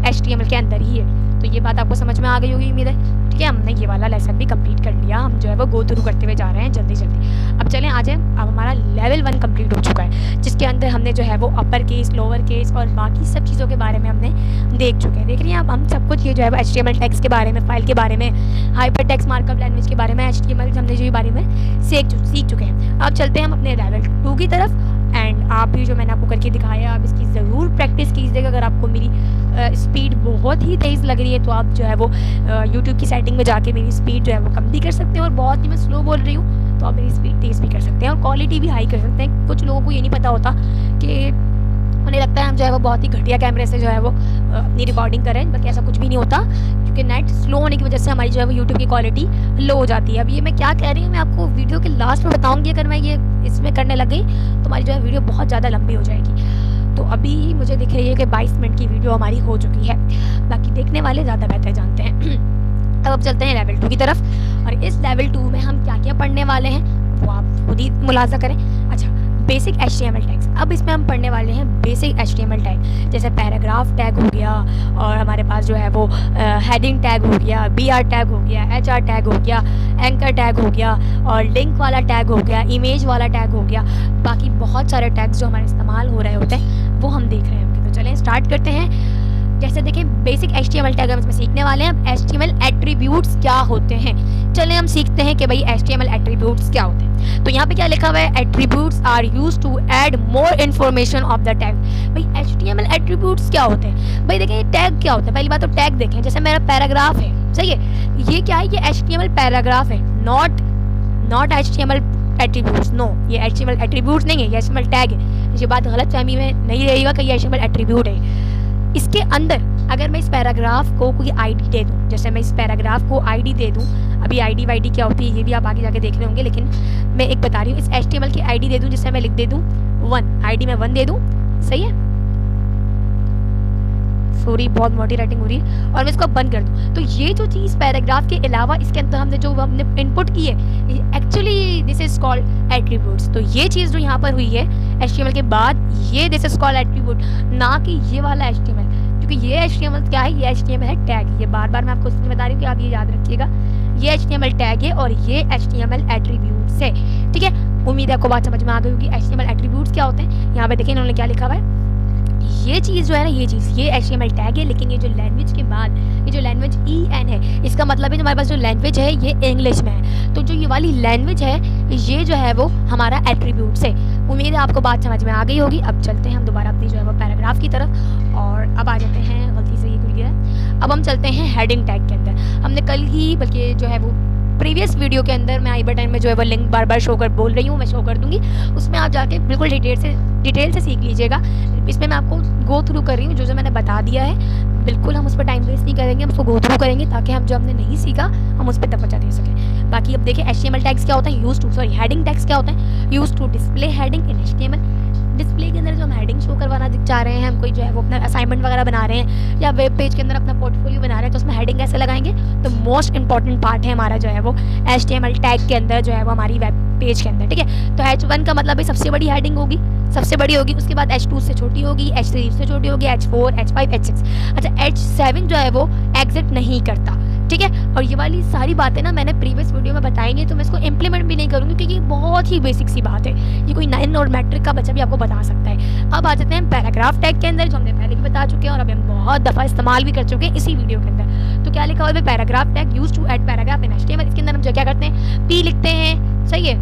HTML के अंदर ही है। तो ये बात आपको समझ में आ गई होगी उम्मीद है, ठीक है। हमने ये वाला लेसन भी कंप्लीट कर लिया, हम जो है वो गो थ्रू करते हुए जा रहे हैं जल्दी जल्दी। अब चलें आ जाए, अब हमारा लेवल 1 कंप्लीट हो चुका है, जिसके अंदर हमने जो है वो अपर केस, लोअर केस और बाकी सब चीज़ों के बारे में हमने देख चुके हैं। देख रही हैं आप, हम सब कुछ ये जो है वो HTML टैग्स के बारे में, फाइल के बारे में, हाइपर टेक्स्ट मार्कअप लैंग्वेज के बारे में, HTML हमने जो बारे में सीख चुके हैं। अब चलते हैं हम अपने लेवल 2 की तरफ। एंड आप भी जो मैंने आपको करके दिखाया, आप इसकी ज़रूर प्रैक्टिस कीजिएगा। अगर आपको मेरी स्पीड बहुत ही तेज़ लग रही है तो आप जो है वो यूट्यूब की सेटिंग में जाके मेरी स्पीड जो है वो कम भी कर सकते हैं, और बहुत ही मैं स्लो बोल रही हूँ तो आप मेरी स्पीड तेज़ भी कर सकते हैं और क्वालिटी भी हाई कर सकते हैं। कुछ लोगों को ये नहीं पता होता कि उन्हें लगता है हम जो है वो बहुत ही घटिया कैमरे से जो है वो अपनी रिकॉर्डिंग करें, बल्कि ऐसा कुछ भी नहीं होता, क्योंकि नेट स्लो होने की वजह से हमारी जो है वो यूट्यूब की क्वालिटी लो हो जाती है। अब ये मैं क्या कह रही हूँ मैं आपको वीडियो के लास्ट में बताऊँगी। अगर मैं ये इसमें करने लग गई तो हमारी जो है वीडियो बहुत ज़्यादा लंबी हो जाएगी। तो अभी मुझे दिख रही है कि 22 मिनट की वीडियो हमारी हो चुकी है, बाकी देखने वाले ज़्यादा बेहतर जानते हैं। अब चलते हैं लेवल 2 की तरफ, और इस लेवल 2 में हम क्या क्या पढ़ने वाले हैं वो आप खुद ही मुलाजा करें। अच्छा, बेसिक HTML टैग्स, अब इसमें हम पढ़ने वाले हैं बेसिक HTML टैग, जैसे पैराग्राफ टैग हो गया, और हमारे पास जो है वो हेडिंग टैग हो गया, BR टैग हो गया, HR टैग हो गया, एंकर टैग हो गया, और लिंक वाला टैग हो गया, इमेज वाला टैग हो गया, बाकी बहुत सारे टैग्स जो हमारे इस्तेमाल हो रहे होते हैं वो हम देख रहे होंगे। तो चलें स्टार्ट करते हैं। जैसे देखें बेसिक HTML टैग हम इसमें सीखने वाले हैं। अब HTML एट्रीब्यूट्स क्या होते हैं, चलें हम सीखते हैं कि भाई HTML एट्रीब्यूट्स क्या होते हैं। तो यहाँ पे क्या लिखा हुआ है, attributes are used to add more information of the tag. भाई HTML एट्रीब्यूट्स क्या होते हैं, भाई देखें टैग क्या होता है। पहली बात तो टैग देखें, जैसे मेरा पैराग्राफ है, सही है, ये क्या है, ये HTMल पैराग्राफ है, नॉट HTML एट्रीब्यूट्स। नो, ये HTML एट्रीब्यूट्स नहीं है, ये HTML टैग है। ये बात गलत फहमी में नहीं रहेगा कि ये HTML एट्रीब्यूट है। इसके अंदर अगर मैं इस पैराग्राफ को कोई ID दे दूं, जैसे मैं इस पैराग्राफ को ID दे दूं, अभी ID वाईडी क्या होती है ये भी आप आगे जाके देख रहे होंगे, लेकिन मैं एक बता रही हूँ, इस HTML की ID दे दूं, जिससे मैं लिख दे दूं 1, ID में 1 दे दूं, सही है, सॉरी बहुत मोटी राइटिंग हो रही है, और मैं इसको बंद कर दूं, तो ये जो चीज़ पैराग्राफ के अलावा इसके अंदर हमने इनपुट की है, actually this is called attributes. तो ये चीज़ जो यहाँ पर हुई है HTML के बाद, ये दिस इज कॉल्ड एट्रीब्यूट, ना कि ये वाला HTML, क्योंकि ये HTML क्या है, ये HTML है टैग। ये बार बार मैं आपको इसलिए बता रही हूँ कि आप ये याद रखिएगा, ये HTML टैग है और ये HTML एट्रीब्यूट्स है, ठीक है। उम्मीद है आपको बात समझ में आ गई होगी। HTML एट्रीब्यूट्स क्या होते हैं, यहाँ पे देखिए इन्होंने क्या लिखा हुआ है, ये चीज़ जो है ना, ये HTML टैग है, लेकिन ये जो लैंग्वेज के बाद ये जो लैंग्वेज EN है, इसका मतलब है हमारे पास जो लैंग्वेज है ये इंग्लिश में है। तो जो ये वाली लैंग्वेज है ये जो है वो हमारा एट्रीब्यूट्स है। उम्मीद है आपको बात समझ में आ गई होगी। अब चलते हैं हम दोबारा अपनी जो है वो पैराग्राफ की तरफ, और अब आ जाते हैं, गलती से ये खुल गया है, अब हम चलते हैं हेडिंग टैग के अंदर। हमने कल ही, बल्कि जो है वो प्रीवियस वीडियो के अंदर, मैं आई बटन में जो है वो लिंक बार बार शो कर बोल रही हूँ, मैं शो कर दूँगी, उसमें आप जाके बिल्कुल डिटेल से सीख लीजिएगा। इसमें मैं आपको गो थ्रू कर रही हूँ, जो मैंने बता दिया है, बिल्कुल हम उस पर टाइम वेस्ट नहीं करेंगे, हम उसको गो थ्रू करेंगे ताकि हम जो हमने नहीं सीखा हम उस पर तवज्जो दे सकें। बाकी अब देखिए HTML टैग्स क्या होता है, हेडिंग टैग्स क्या होता है, use to display heading in HTML। Display के अंदर जो हम हेडिंग शो करवाना चाह रहे हैं, हम कोई जो है वो अपना असाइनमेंट वगैरह बना रहे हैं या वेब पेज के अंदर अपना पोर्टफोलियो बना रहे हैं, तो उसमें हेडिंग कैसे लगाएंगे। तो मोस्ट इंपॉर्टेंट पार्ट है हमारा जो है वो HTML टैग के अंदर जो है वो हमारी वेब पेज के अंदर, ठीक है। तो H1 का मतलब है सबसे बड़ी हेडिंग होगी, सबसे बड़ी होगी, उसके बाद H2 से छोटी होगी, H3 से छोटी होगी, H4, H5, H6। अच्छा, H7 जो है वो एग्जिट नहीं करता, ठीक है। और ये वाली सारी बातें ना मैंने प्रीवियस वीडियो में बताई नहीं, तो मैं इसको इम्प्लीमेंट भी नहीं करूँगी क्योंकि बहुत ही बेसिक सी बात है, ये कोई 9 और मैट्रिक का बच्चा भी आपको बता सकता है। अब आ जाते हैं पैराग्राफ टैग के अंदर, जो हमने पहले भी बता चुके हैं और अभी हम बहुत दफ़ा इस्तेमाल भी कर चुके हैं इसी वीडियो के अंदर। तो क्या लिखा हुआ है paragraph tag use to add paragraph in HTML। इसके अंदर हम जो क्या करते हैं, P लिखते हैं, सही है,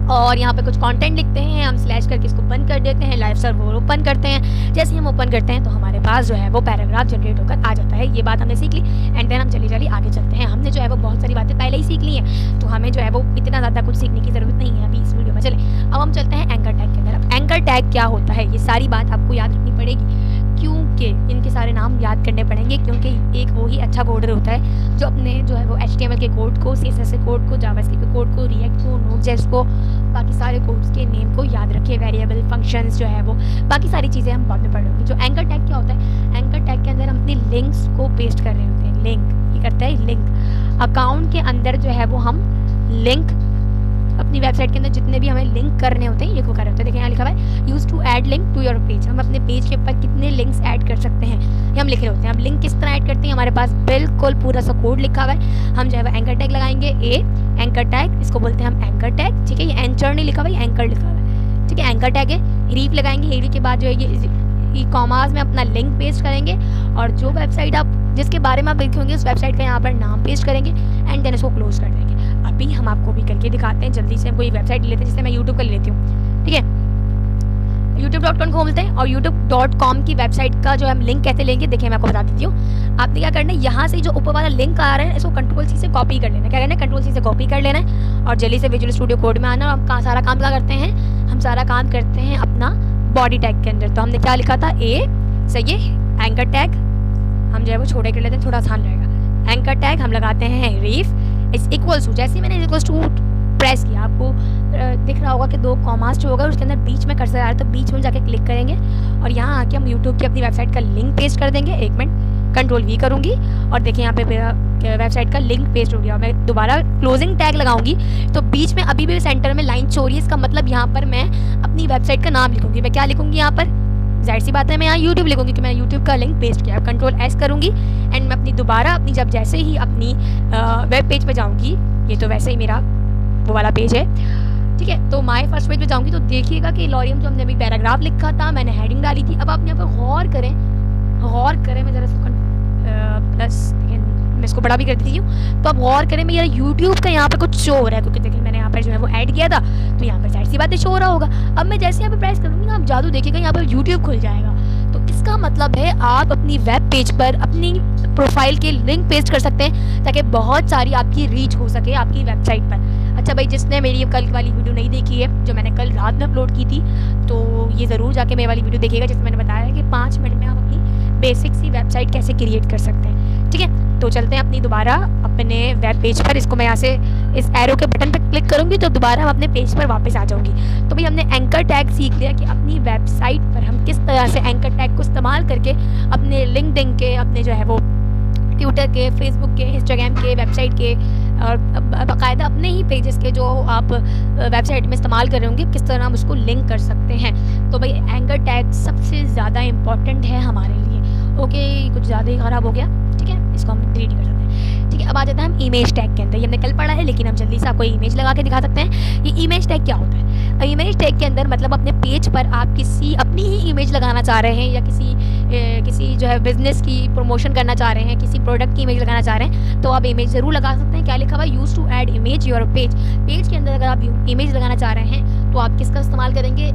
और यहाँ पे कुछ कंटेंट लिखते हैं, हम स्लैश करके इसको बंद कर देते हैं, लाइव सर्वर ओपन करते हैं। जैसे ही हम ओपन करते हैं तो हमारे पास जो है वो पैराग्राफ जनरेट होकर आ जाता है। ये बात हमने सीख ली, एंड देन हम चली आगे चलते हैं। हमने जो है वो बहुत सारी बातें पहले ही सीख ली हैं, तो हमें जो है वो इतना ज़्यादा कुछ सीखने की ज़रूरत नहीं है अभी इस वीडियो में। चले अब हम चलते हैं एंकर टैग के अंदर। अब एंकर टैग क्या होता है, ये सारी बात आपको याद रखनी पड़ेगी, क्योंकि इनके सारे नाम याद करने पड़ेंगे, क्योंकि एक वो ही अच्छा कोडर होता है जो अपने जो है वो HTML के कोड को, CSS के कोड को, जावास्क्रिप्ट के कोड को, रिएक्ट को, नोड.js को, बाकी सारे कोड्स के नेम को याद रखे, वेरिएबल, फंक्शंस जो है वो, बाकी सारी चीज़ें हम बाद में पढ़ेंगे। जो एंकर टैग क्या होता है, एंकर टैग के अंदर हम अपनी लिंक्स को पेस्ट कर रहे होते हैं। लिंक ये करता है, लिंक अकाउंट के अंदर जो है वो हम लिंक अपनी वेबसाइट के अंदर जितने भी हमें लिंक करने होते हैं ये को कर रहे होते हैं। देखिए यहाँ लिखा हुआ है use to add link to your page. हम अपने पेज के ऊपर कितने लिंक्स ऐड कर सकते हैं ये हम लिख रहे होते हैं। हम लिंक किस तरह ऐड करते हैं, हमारे पास बिल्कुल पूरा सा कोड लिखा हुआ है। हम जो है एंकर टैग लगाएंगे, एंकर टैग, इसको बोलते हैं हम एंकर टैग, ठीक है। ये एंकर नहीं लिखा हुआ है, एंकर लिखा हुआ है, ठीक है। एंकर टैग है, रीफ लगाएंगे, रीफ के बाद जो है ये कॉमास में अपना लिंक पेस्ट करेंगे, और जो वेबसाइट आप जिसके बारे में आप लिखेंगे उस वेबसाइट का यहाँ पर नाम पेस्ट करेंगे, एंड देन इसको क्लोज कर देंगे। अभी हम आपको भी करके दिखाते हैं, जल्दी से हम कोई वेबसाइट ले लेते हैं, जैसे मैं यूट्यूब का ले लेती हूँ, ठीक है। youtube.com खोलते हैं और youtube.com की वेबसाइट का जो हम लिंक कैसे लेंगे देखिए मैं आपको बता देती हूँ। आपने क्या करना है, यहाँ से जो ऊपर वाला लिंक आ रहा है इसको Ctrl+C से कॉपी कर लेना है। क्या करना है, Ctrl+C से कॉपी कर लेना है और जल्दी से विजुअल स्टूडियो कोड में आना। और हम सारा काम क्या करते हैं, हम सारा काम करते हैं अपना बॉडी टैग के अंदर। तो हमने क्या लिखा था, सही है, एंकर टैग हम जो है वो छोटे कर लेते हैं, थोड़ा आसान रहेगा। एंकर टैग हम लगाते हैं रीफ इज इक्वल्स टू, जैसे मैंने इक्वल्स टू प्रेस किया आपको दिख रहा होगा कि 2 कॉमास जो होगा उसके अंदर बीच में कर्सर आ रहा है, तो बीच में जाके क्लिक करेंगे और यहाँ आके हम यूट्यूब की अपनी वेबसाइट का लिंक पेस्ट कर देंगे। 1 मिनट, Ctrl+V करूँगी और देखिए यहाँ पे वेबसाइट का लिंक पेस्ट हो गया। मैं दोबारा क्लोजिंग टैग लगाऊंगी तो बीच में अभी भी सेंटर में लाइन छोड़ रही है, इसका मतलब यहाँ पर मैं अपनी वेबसाइट का नाम लिखूंगी। मैं क्या लिखूंगी यहाँ पर, जाहिर सी बात है मैं यहाँ YouTube लिखूंगी कि मैं YouTube का लिंक पेस्ट किया। Ctrl+S करूँगी एंड मैं अपनी दोबारा अपनी जब जैसे ही अपनी वेब पेज पे जाऊँगी, ये तो वैसे ही मेरा वो वाला पेज है, ठीक है। तो माय फर्स्ट पेज पे जाऊँगी तो देखिएगा कि लॉरियम जो हमने अभी पैराग्राफ लिखा था, मैंने हेडिंग डाली थी। अब आप यहाँ पर गौर करें, मैं ज़रा प्लस मैं इसको बड़ा भी कर देती हूँ। तो आप गौर करें, मेरा YouTube का यहाँ पे कुछ शो हो रहा है क्योंकि देखिए मैंने यहाँ पर जो है वो ऐड किया था, तो यहाँ पर जाहिर सी बात है शो हो रहा होगा। अब मैं जैसे यहाँ पे प्रेस करूँगी ना, आप जादू देखिएगा यहाँ पर YouTube खुल जाएगा। तो इसका मतलब है आप अपनी वेब पेज पर अपनी प्रोफाइल के लिंक पेस्ट कर सकते हैं ताकि बहुत सारी आपकी रीच हो सके आपकी वेबसाइट पर। अच्छा भाई, जिसने मेरी कल वाली वीडियो नहीं देखी है जो मैंने कल रात में अपलोड की थी, तो ये ज़रूर जाके मेरी वाली वीडियो देखिएगा जिसमें मैंने बताया कि 5 मिनट में आप अपनी बेसिक सी वेबसाइट कैसे क्रिएट कर सकते हैं, ठीक है। तो चलते हैं अपनी दोबारा अपने वेब पेज पर। इसको मैं यहाँ से इस एरो के बटन पर क्लिक करूँगी तो दोबारा हम अपने पेज पर वापस आ जाऊँगी। तो भाई हमने एंकर टैग सीख लिया कि अपनी वेबसाइट पर हम किस तरह से एंकर टैग को इस्तेमाल करके अपने लिंक्डइन के, अपने जो है वो ट्विटर के, फेसबुक के, इंस्टाग्राम के, वेबसाइट के और बाकायदा अपने ही पेजेस के जो आप वेबसाइट में इस्तेमाल कर रहे होंगे किस तरह हम उसको लिंक कर सकते हैं। तो भाई एंकर टैग सबसे ज़्यादा इम्पॉर्टेंट है हमारे लिए। ओके, कुछ ज़्यादा ही ख़राब हो गया, ठीक है, इसको हम डिलीट कर सकते हैं। ठीक है, अब आ जाते हैं हम इमेज टैग के अंदर। ये हमने कल पढ़ा है, लेकिन हम जल्दी से आपको इमेज लगा के दिखा सकते हैं। ये इमेज टैग क्या होता है? इमेज टैग के अंदर मतलब अपने पेज पर आप किसी अपनी ही इमेज लगाना चाह रहे हैं, या किसी जो है बिजनेस की प्रमोशन करना चाह रहे हैं, किसी प्रोडक्ट की इमेज लगाना चाह रहे हैं, तो आप इमेज ज़रूर लगा सकते हैं। क्या लिखा हुआ है? Use to add image your page. Page के अंदर अगर आप इमेज लगाना चाह रहे हैं तो आप किसका इस्तेमाल करेंगे?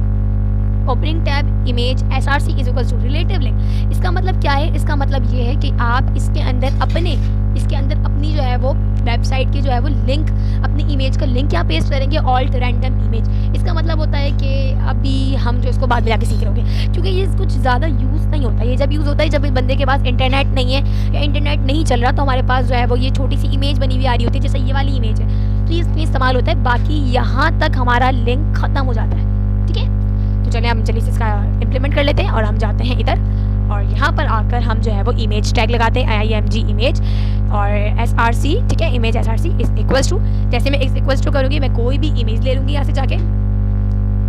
Opening tab image SRC is equal to relative link. इसका मतलब क्या है? इसका मतलब ये है कि आप इसके अंदर अपनी जो है वो वेबसाइट की जो है वो लिंक, अपनी इमेज का लिंक यहाँ पेस्ट करेंगे, ऑल्ट रैंडम इमेज। इसका मतलब होता है कि अभी हम जो इसको बाद में जाके सीख रहे होंगे, क्योंकि ये कुछ ज़्यादा यूज़ नहीं होता। ये जब यूज़ होता है जब बंदे के पास इंटरनेट नहीं है या इंटरनेट नहीं चल रहा, तो हमारे पास जो है वो ये छोटी सी इमेज बनी हुई आ रही होती है, जैसे ये वाली इमेज है, तो ये इसमें इस्तेमाल होता है। बाकी यहाँ तक हमारा लिंक ख़त्म हो जाता है। ठीक है, तो चलिए हम जल्दी से इसका इम्प्लीमेंट कर लेते हैं और हम जाते हैं इधर, और यहाँ पर आकर हम जो है वो इमेज टैग लगाते हैं, IMG इमेज और SRC। ठीक है, image SRC is equals to, जैसे मैं इक्वल्स टू करूँगी, मैं कोई भी इमेज ले लूँगी यहाँ से जाके।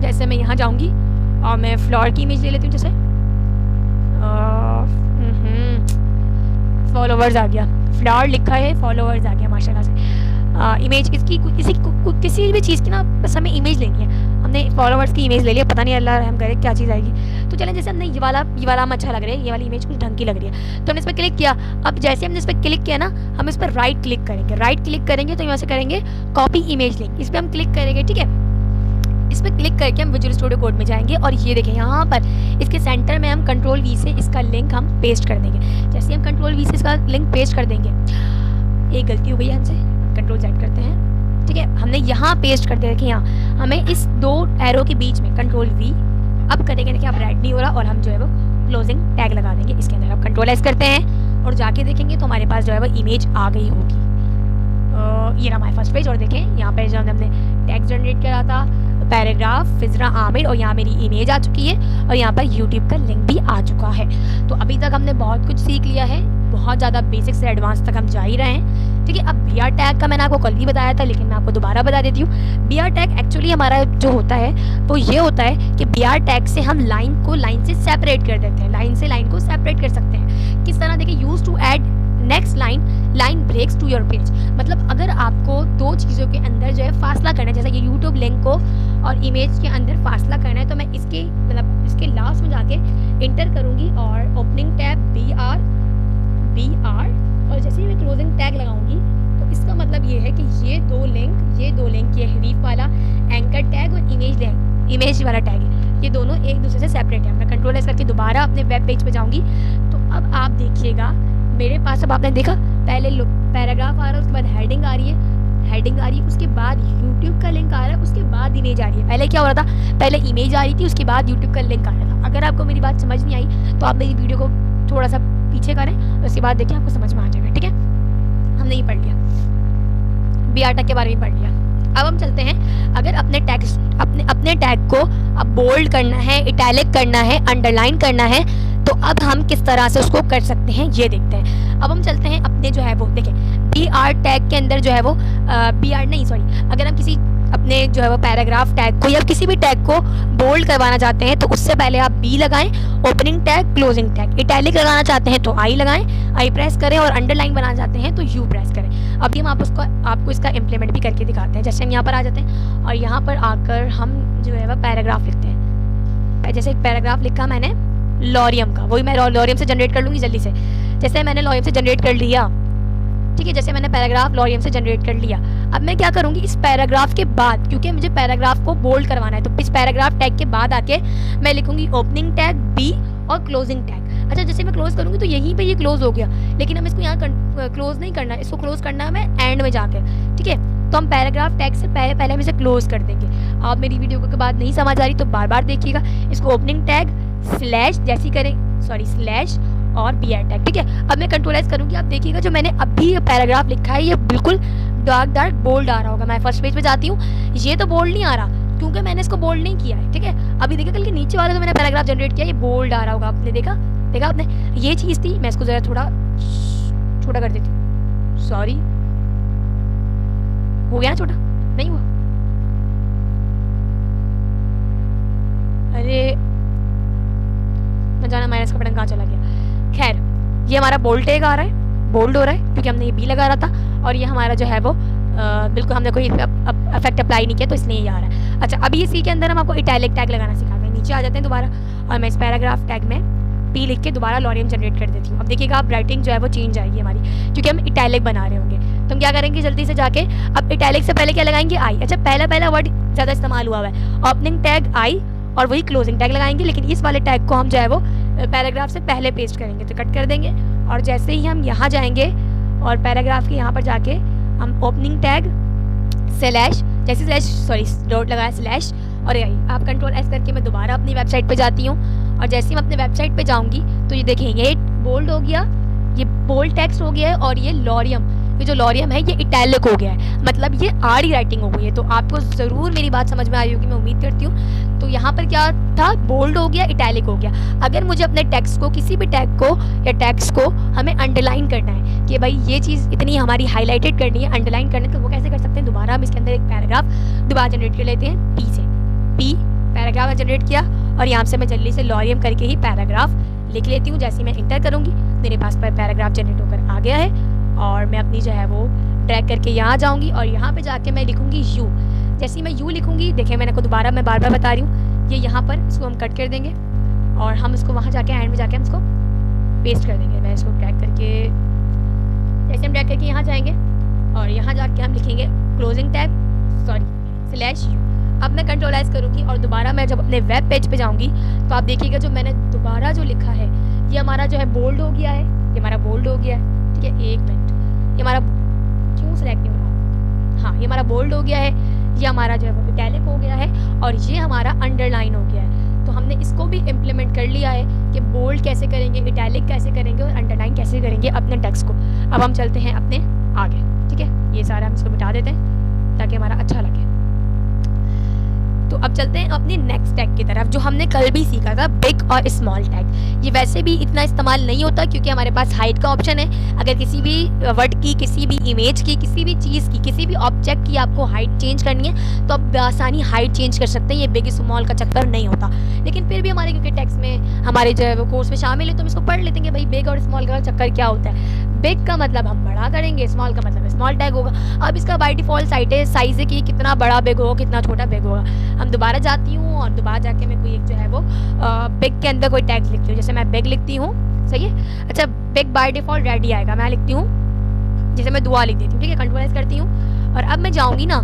जैसे मैं यहाँ जाऊँगी और मैं फ्लोर की इमेज ले लेती हूँ, जैसे फॉलोवर्स आ गया, फ्लोर लिखा है, फॉलोवर्स आ गया माशाल्लाह से। इमेज किसी भी चीज़ की ना बस हमें इमेज लेनी है। हमने फॉलोवर्स की इमेज ले लिया, पता नहीं अल्लाह रहम करे क्या चीज़ आएगी। तो चलें, जैसे हमने ये वाला हमें अच्छा लग रहा है, ये वाली इमेज कुछ ढंग की लग रही है, तो हमने इस पर क्लिक किया। अब जैसे हमने इस पर क्लिक किया ना, हम इस पर राइट क्लिक करेंगे, तो यहाँ से करेंगे कॉपी इमेज लिंक, इस पर हम क्लिक करेंगे। ठीक है, इस पर क्लिक करके हम विजुअल स्टूडियो कोड में जाएंगे और ये देखें यहाँ पर इसके सेंटर में हम कंट्रोल V से इसका लिंक हम पेस्ट कर देंगे। जैसे हम कंट्रोल V से इसका लिंक पेस्ट कर देंगे, एक गलती हो गई है हमसे, कंट्रोल Z करते हैं। ठीक है, हमने यहाँ पेस्ट कर दिया। देखिए यहाँ हमें इस दो एरो के बीच में कंट्रोल V, अब करेंगे, देखिए अब रेड नहीं हो रहा, और हम जो है वो क्लोजिंग टैग लगा देंगे इसके अंदर। अब कंट्रोल S करते हैं और जाके देखेंगे तो हमारे पास जो है वो इमेज आ गई होगी। ये रहा हमारा फर्स्ट पेज, और देखें यहाँ पे जो हमने टैग जनरेट करा था, पैराग्राफ फिजरा आमिर, और यहाँ मेरी इमेज आ चुकी है और यहाँ पर यूट्यूब का लिंक भी आ चुका है। तो अभी तक हमने बहुत कुछ सीख लिया है, बहुत ज़्यादा बेसिक से एडवांस तक हम जा ही रहे हैं। ठीक है, अब BR टैग का मैंने आपको कल ही बताया था, लेकिन मैं आपको दोबारा बता देती हूँ। BR टैग एक्चुअली हमारा जो होता है वो ये होता है कि BR टैग से हम लाइन को लाइन से सेपरेट कर देते हैं, लाइन से लाइन को सेपरेट कर सकते हैं। किस तरह? देखिए, use to add next line breaks to your page. मतलब अगर आपको दो चीज़ों के अंदर जो है फासला करना है, जैसे ये यूट्यूब लिंक को और इमेज के अंदर फासला करना है, तो मैं इसके लास्ट में जाके इंटर करूँगी और ओपनिंग टैब BR, और जैसे ही मैं क्लोजिंग टैग लगाऊंगी तो इसका मतलब ये है कि ये दो लिंक ये हरीफ वाला एंकर टैग और इमेज वाला टैग है, ये दोनों एक दूसरे से सेपरेट है। मैं कंट्रोल S करके दोबारा अपने वेब पेज पे जाऊंगी, तो अब आप देखिएगा मेरे पास, अब आपने देखा पहले पैराग्राफ आ रहा है, उसके बाद हेडिंग आ रही है, उसके बाद यूट्यूब का लिंक आ रहा है, उसके बाद इमेज आ रही है। पहले क्या हो रहा था? पहले इमेज आ रही थी, उसके बाद यूट्यूब का लिंक आ रहा था। अगर आपको मेरी बात समझ नहीं आई तो आप मेरी वीडियो को थोड़ा सा पीछे करें और उसके बाद देखिए आपको समझ में आ जाएगा। ठीक है, हमने ये पढ़ लिया, BR टैग के बारे में पढ़ लिया। अब हम चलते हैं, अगर अपने टैग को अब बोल्ड करना है, इटैलिक करना है, अंडरलाइन करना है, तो अब हम किस तरह से उसको कर सकते हैं ये देखते हैं। अब हम चलते हैं अपने जो है वो देखें BR टैग के अंदर जो है वो अगर हम किसी अपने जो है वो पैराग्राफ टैग को या किसी भी टैग को बोल्ड करवाना चाहते हैं तो उससे पहले आप B लगाएं, opening tag, closing tag. Italic लगाना चाहते हैं तो I लगाएं, I प्रेस करें, और अंडरलाइन बनाना चाहते हैं तो U प्रेस करें। अभी हम आपको इसका इम्प्लीमेंट भी करके दिखाते हैं। जैसे हम यहाँ पर आ जाते हैं और यहाँ पर आकर हम जो है वह पैराग्राफ लिखते हैं। जैसे एक पैराग्राफ लिखा मैंने लॉरियम का, वही मैं लॉरियम से जनरेट कर लूँगी जल्दी से। जैसे मैंने लॉरियम से जनरेट कर लिया, ठीक है, जैसे मैंने पैराग्राफ लॉरियम से जनरेट कर लिया, अब मैं क्या करूँगी इस पैराग्राफ के बाद, क्योंकि मुझे पैराग्राफ को बोल्ड करवाना है, तो इस पैराग्राफ टैग के बाद आके मैं लिखूँगी ओपनिंग टैग B और क्लोजिंग टैग। अच्छा, जैसे मैं क्लोज करूँगी तो यहीं पे ये क्लोज हो गया, लेकिन हम इसको यहाँ क्लोज नहीं करना, इसको क्लोज करना है मैं एंड में जाकर। ठीक है, तो हम पैराग्राफ टैग से पहले हम इसे क्लोज कर देंगे। आप मेरी वीडियो के बाद नहीं समझ आ रही तो बार बार देखिएगा। इसको ओपनिंग टैग स्लैश और BR टैग। ठीक है, अब मैं कंट्रोल S करूँगी, आप देखिएगा जो मैंने अभी ये पैराग्राफ लिखा है ये बिल्कुल डार्क बोल्ड आ रहा होगा। मैं फर्स्ट पेज पे जाती हूँ, ये तो बोल्ड नहीं आ रहा क्योंकि मैंने इसको बोल्ड नहीं किया है। ठीक है, अभी देखिए कल के नीचे वाला जो मैंने पैराग्राफ जनरेट किया ये बोल्ड आ रहा होगा, आपने देखा आपने, ये चीज़ थी। मैं इसको ज़रा थोड़ा छोटा कर देती हूँ, सॉरी, हो गया ना छोटा? नहीं हुआ? अरे न जाना माइनस का बटन कहाँ चला गया। खैर, ये हमारा बोल्ड टैग आ रहा है, बोल्ड हो रहा है क्योंकि क्योंकि हमने ये बी लगा रहा था और ये हमारा जो है वो बिल्कुल हमने कोई इफेक्ट अप्लाई नहीं किया, तो इसलिए ये आ रहा है। अच्छा, अभी इसी के अंदर हम आपको इटैलिक टैग लगाना सिखाते हैं। नीचे आ जाते हैं दोबारा और मैं इस पैराग्राफ टैग में पी लिख के दोबारा लॉरियम जनरेट कर देती हूँ। अब देखिएगा आप राइटिंग जो है वो चेंज आएगी हमारी, क्योंकि हम इटैलिक बना रहे होंगे। तो हम क्या करेंगे, जल्दी से जाके अब इटैलिक से पहले क्या लगाएंगे, आई। अच्छा, पहला वर्ड ज़्यादा इस्तेमाल हुआ है, ओपनिंग टैग आई और वही क्लोजिंग टैग लगाएंगे, लेकिन इस वाले टैग को हम जो है वो पैराग्राफ से पहले पेस्ट करेंगे। तो कट कर देंगे और जैसे ही हम यहाँ जाएंगे और पैराग्राफ के यहाँ पर जाके हम ओपनिंग टैग स्लैश, जैसे डॉट लगाया स्लैश और आई। आप कंट्रोल एस करके मैं दोबारा अपनी वेबसाइट पे जाती हूँ और जैसे ही मैं अपने वेबसाइट पे जाऊँगी तो ये देखेंगे ये बोल्ड हो गया, ये बोल्ड टेक्स्ट हो गया है और ये लॉरियम, ये जो लॉरियम है ये इटैलिक हो गया है, मतलब ये आड़ी राइटिंग हो गई है। तो आपको ज़रूर मेरी बात समझ में आई होगी, मैं उम्मीद करती हूँ। तो यहाँ पर क्या था, बोल्ड हो गया, इटैलिक हो गया। अगर मुझे अपने टेक्स्ट को, किसी भी टैग को या टेक्स्ट को हमें अंडरलाइन करना है कि भाई ये चीज़ इतनी हमारी हाईलाइटेड करनी है, अंडरलाइन करना है, तो वो कैसे कर सकते हैं। दोबारा हम इसके अंदर एक पैराग्राफ दोबारा जनरेट कर लेते हैं, पी से। पी पैराग्राफ जनरेट किया और यहाँ से मैं जल्दी से लॉरियम करके ही पैराग्राफ लिख लेती हूँ। जैसे ही मैं इंटर करूँगी मेरे पास पर पैराग्राफ जनरेट होकर आ गया है और मैं अपनी जो है वो ड्रैग करके यहाँ जाऊँगी और यहाँ पे जाके मैं लिखूँगी यू। जैसे ही मैं यू लिखूँगी, देखिए मैंने को दोबारा मैं बार बता रही हूँ, ये यहाँ पर इसको हम कट कर देंगे और हम इसको वहाँ जाके एंड में जाके हम इसको पेस्ट कर देंगे। मैं इसको ड्रैग करके, जैसे हम ड्रैग करके यहाँ जाएंगे और यहाँ जाके हम लिखेंगे क्लोजिंग टैग स्लैश यू। अब मैं कंट्रोल एस करूँगी और दोबारा मैं जब अपने वेब पेज पे जाऊँगी तो आप देखिएगा जो मैंने दोबारा जो लिखा है ये हमारा जो है बोल्ड हो गया है, ये हमारा बोल्ड हो गया है। ठीक है, एक मिनट, ये हमारा क्यों सेलेक्ट नहीं हो रहा, हाँ ये हमारा बोल्ड हो गया है, ये हमारा जो है वो इटैलिक हो गया है और ये हमारा अंडरलाइन हो गया है। तो हमने इसको भी इम्प्लीमेंट कर लिया है कि बोल्ड कैसे करेंगे, इटैलिक कैसे करेंगे और अंडरलाइन कैसे करेंगे अपने टेक्स्ट को। अब हम चलते हैं अपने आगे। ठीक है, ये सारा हम इसको मिटा देते हैं ताकि हमारा अच्छा लगे। तो अब चलते हैं अपने नेक्स्ट टैग की तरफ, जो हमने कल भी सीखा था, बिग और स्मॉल टैग। ये वैसे भी इतना इस्तेमाल नहीं होता क्योंकि हमारे पास हाइट का ऑप्शन है। अगर किसी भी वर्ड की, किसी भी इमेज की, किसी भी चीज़ की, किसी भी ऑब्जेक्ट की आपको हाइट चेंज करनी है तो आप बआसानी हाइट चेंज कर सकते हैं। ये बिग स्मॉल का चक्कर नहीं होता, लेकिन फिर भी हमारे क्योंकि टेक्स्ट में हमारे जो है वो कोर्स में शामिल है तो हम इसको पढ़ लेते हैं भाई बिग और स्मॉल का चक्कर क्या होता है। बिग का मतलब हम बड़ा करेंगे, स्मॉल का मतलब स्मॉल टैग होगा। अब इसका बाय डिफ़ॉल्ट साइज़ है कि कितना बड़ा बिग होगा, कितना छोटा बिग होगा। हम दोबारा जाती हूँ और दोबारा जाके मैं कोई एक जो है वो बिग के अंदर कोई टैग लिखती हूँ। जैसे मैं बिग लिखती हूँ, सही है। अच्छा, बिग बाय डिफ़ॉल्ट रेडी आएगा, मैं लिखती हूँ, जैसे मैं दुआ लिख देती हूँ। ठीक है, कंट्रोल एस करती हूँ और अब मैं जाऊँगी ना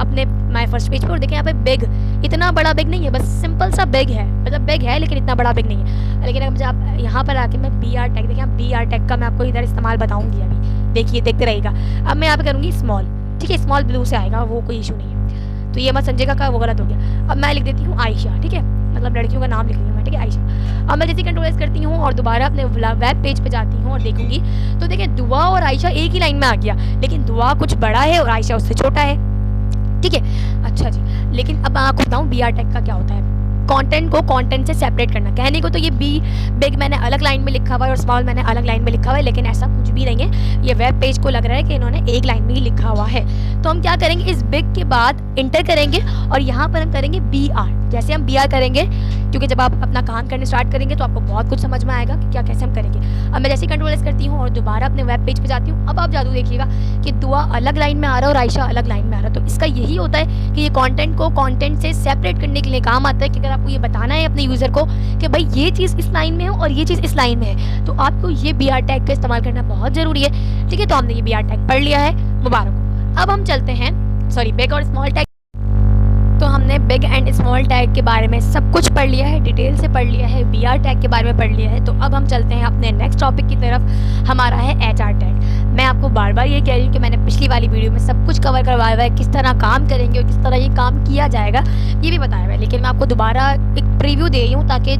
अपने माय फर्स्ट पेज पर और देखें यहाँ पे बिग, इतना बड़ा बिग नहीं है, बस सिंपल सा बिग है, मतलब बिग है लेकिन इतना बड़ा बिग नहीं है। लेकिन अब आप यहाँ पर आके मैं बी आर टैग, देखिए बी आर टैग का मैं आपको इधर इस्तेमाल बताऊँगी अभी, देखिए देखते रहेगा। अब मैं यहाँ पे करूँगी स्मॉल, ठीक है, स्मॉल ब्लू से आएगा, वो कोई इशू नहीं है। तो ये मैं संजय का वो गलत हो गया। अब मैं लिख देती हूँ आयशा, ठीक है, मतलब लड़कियों का नाम लिख रही हूँ मैं, ठीक है, आयशा। अब मैं जैसे कंट्रोल एस करती हूँ और दोबारा अपने वेब पेज पे जाती हूँ और देखूंगी तो देखिए दुआ और आयशा एक ही लाइन में आ गया, लेकिन दुआ कुछ बड़ा है और आयशा उससे छोटा है। ठीक है, अच्छा जी। लेकिन अब मैं आपको बताऊँ बी आर टैग का क्या होता है। कंटेंट को कंटेंट से सेपरेट करना। कहने को तो ये बिग मैंने अलग लाइन में लिखा हुआ है और स्मॉल मैंने अलग लाइन में लिखा हुआ है, लेकिन ऐसा कुछ भी नहीं है। ये वेब पेज को लग रहा है कि इन्होंने एक लाइन में ही लिखा हुआ है। तो हम क्या करेंगे, इस बिग के बाद इंटर करेंगे और यहाँ पर हम करेंगे बी आर। जैसे हम बी आर करेंगे, क्योंकि जब आप अपना काम करने स्टार्ट करेंगे तो आपको बहुत कुछ समझ में आएगा कि क्या कैसे हम करेंगे। अब मैं जैसे कंट्रोल एस करती हूँ और दोबारा अपने वेब पेज पे जाती हूँ। अब आप जादू देखिएगा कि दुआ अलग लाइन में आ रहा है और आयशा अलग लाइन में आ रहा है। तो इसका यही होता है कि ये कंटेंट को कंटेंट से सेपरेट करने के लिए काम आता है कि अगर आपको ये बताना है अपने यूज़र को कि भाई ये चीज़ इस लाइन में है और ये चीज़ इस लाइन में है, तो आपको ये बी आर टैग का इस्तेमाल करना बहुत ज़रूरी है। ठीक है, तो हमने ये बी आर टैग पढ़ लिया है, मुबारक हो। अब हम चलते हैं बिग और स्मॉल टैग। तो हमने बिग एंड स्मॉल टैग के बारे में सब कुछ पढ़ लिया है, डिटेल से पढ़ लिया है, बी आर टैग के बारे में पढ़ लिया है। तो अब हम चलते हैं अपने नेक्स्ट टॉपिक की तरफ, हमारा है एच आर टैग। मैं आपको बार बार ये कह रही हूँ कि मैंने पिछली वाली वीडियो में सब कुछ कवर करवाया हुआ है, किस तरह काम करेंगे और किस तरह ये काम किया जाएगा ये भी बताया हुआ है। लेकिन मैं आपको दोबारा एक प्रीव्यू दे रही हूँ ताकि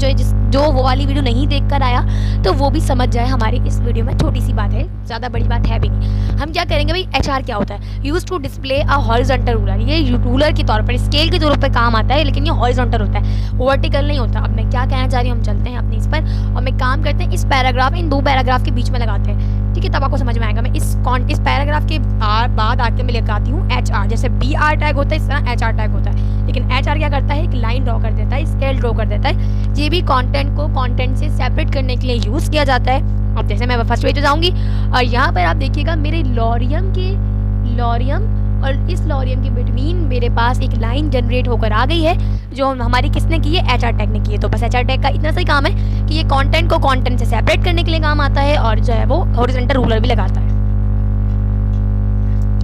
जो वो वाली वीडियो नहीं देख कर आया तो वो भी समझ जाए हमारी इस वीडियो में। छोटी सी बात है, ज़्यादा बड़ी बात है भी नहीं। हम क्या करेंगे भाई, एच आर क्या होता है, use to display a horizontal ruler. ये रूलर के तौर पर, स्केल के तौर पर काम आता है, लेकिन ये हॉरिजॉन्टल होता है, वर्टिकल नहीं होता। अब मैं क्या कहना चाह रही हूँ, हम चलते हैं अपने इस पर और मैं काम करते हैं इस पैराग्राफ, इन दो पैराग्राफ के बीच में लगाते हैं। ठीक है, तब आपको समझ में आएगा। मैं इस पैराग्राफ के बाद आके मैं लगाती हूँ एच आर। जैसे बी आर टैग होता है इस तरह एच आर टैग होता है, लेकिन एच आर क्या करता है, एक लाइन ड्रॉ कर देता है, स्केल ड्रॉ कर देता है। ये भी कंटेंट को कंटेंट से सेपरेट करने के लिए यूज़ किया जाता है। अब जैसे मैं फर्स्ट पेज पे जाऊँगी और यहाँ पर आप देखिएगा मेरे लॉरियम और इस लॉरियम के बिटवीन मेरे पास एक लाइन जनरेट होकर आ गई है, जो हमारी किसने की है, HR टैग ने की है। तो बस HR टैग का इतना सही काम है कि ये कंटेंट को कंटेंट से सेपरेट करने के लिए काम आता है और जो है वो हॉरिजॉन्टल रूलर भी लगाता है।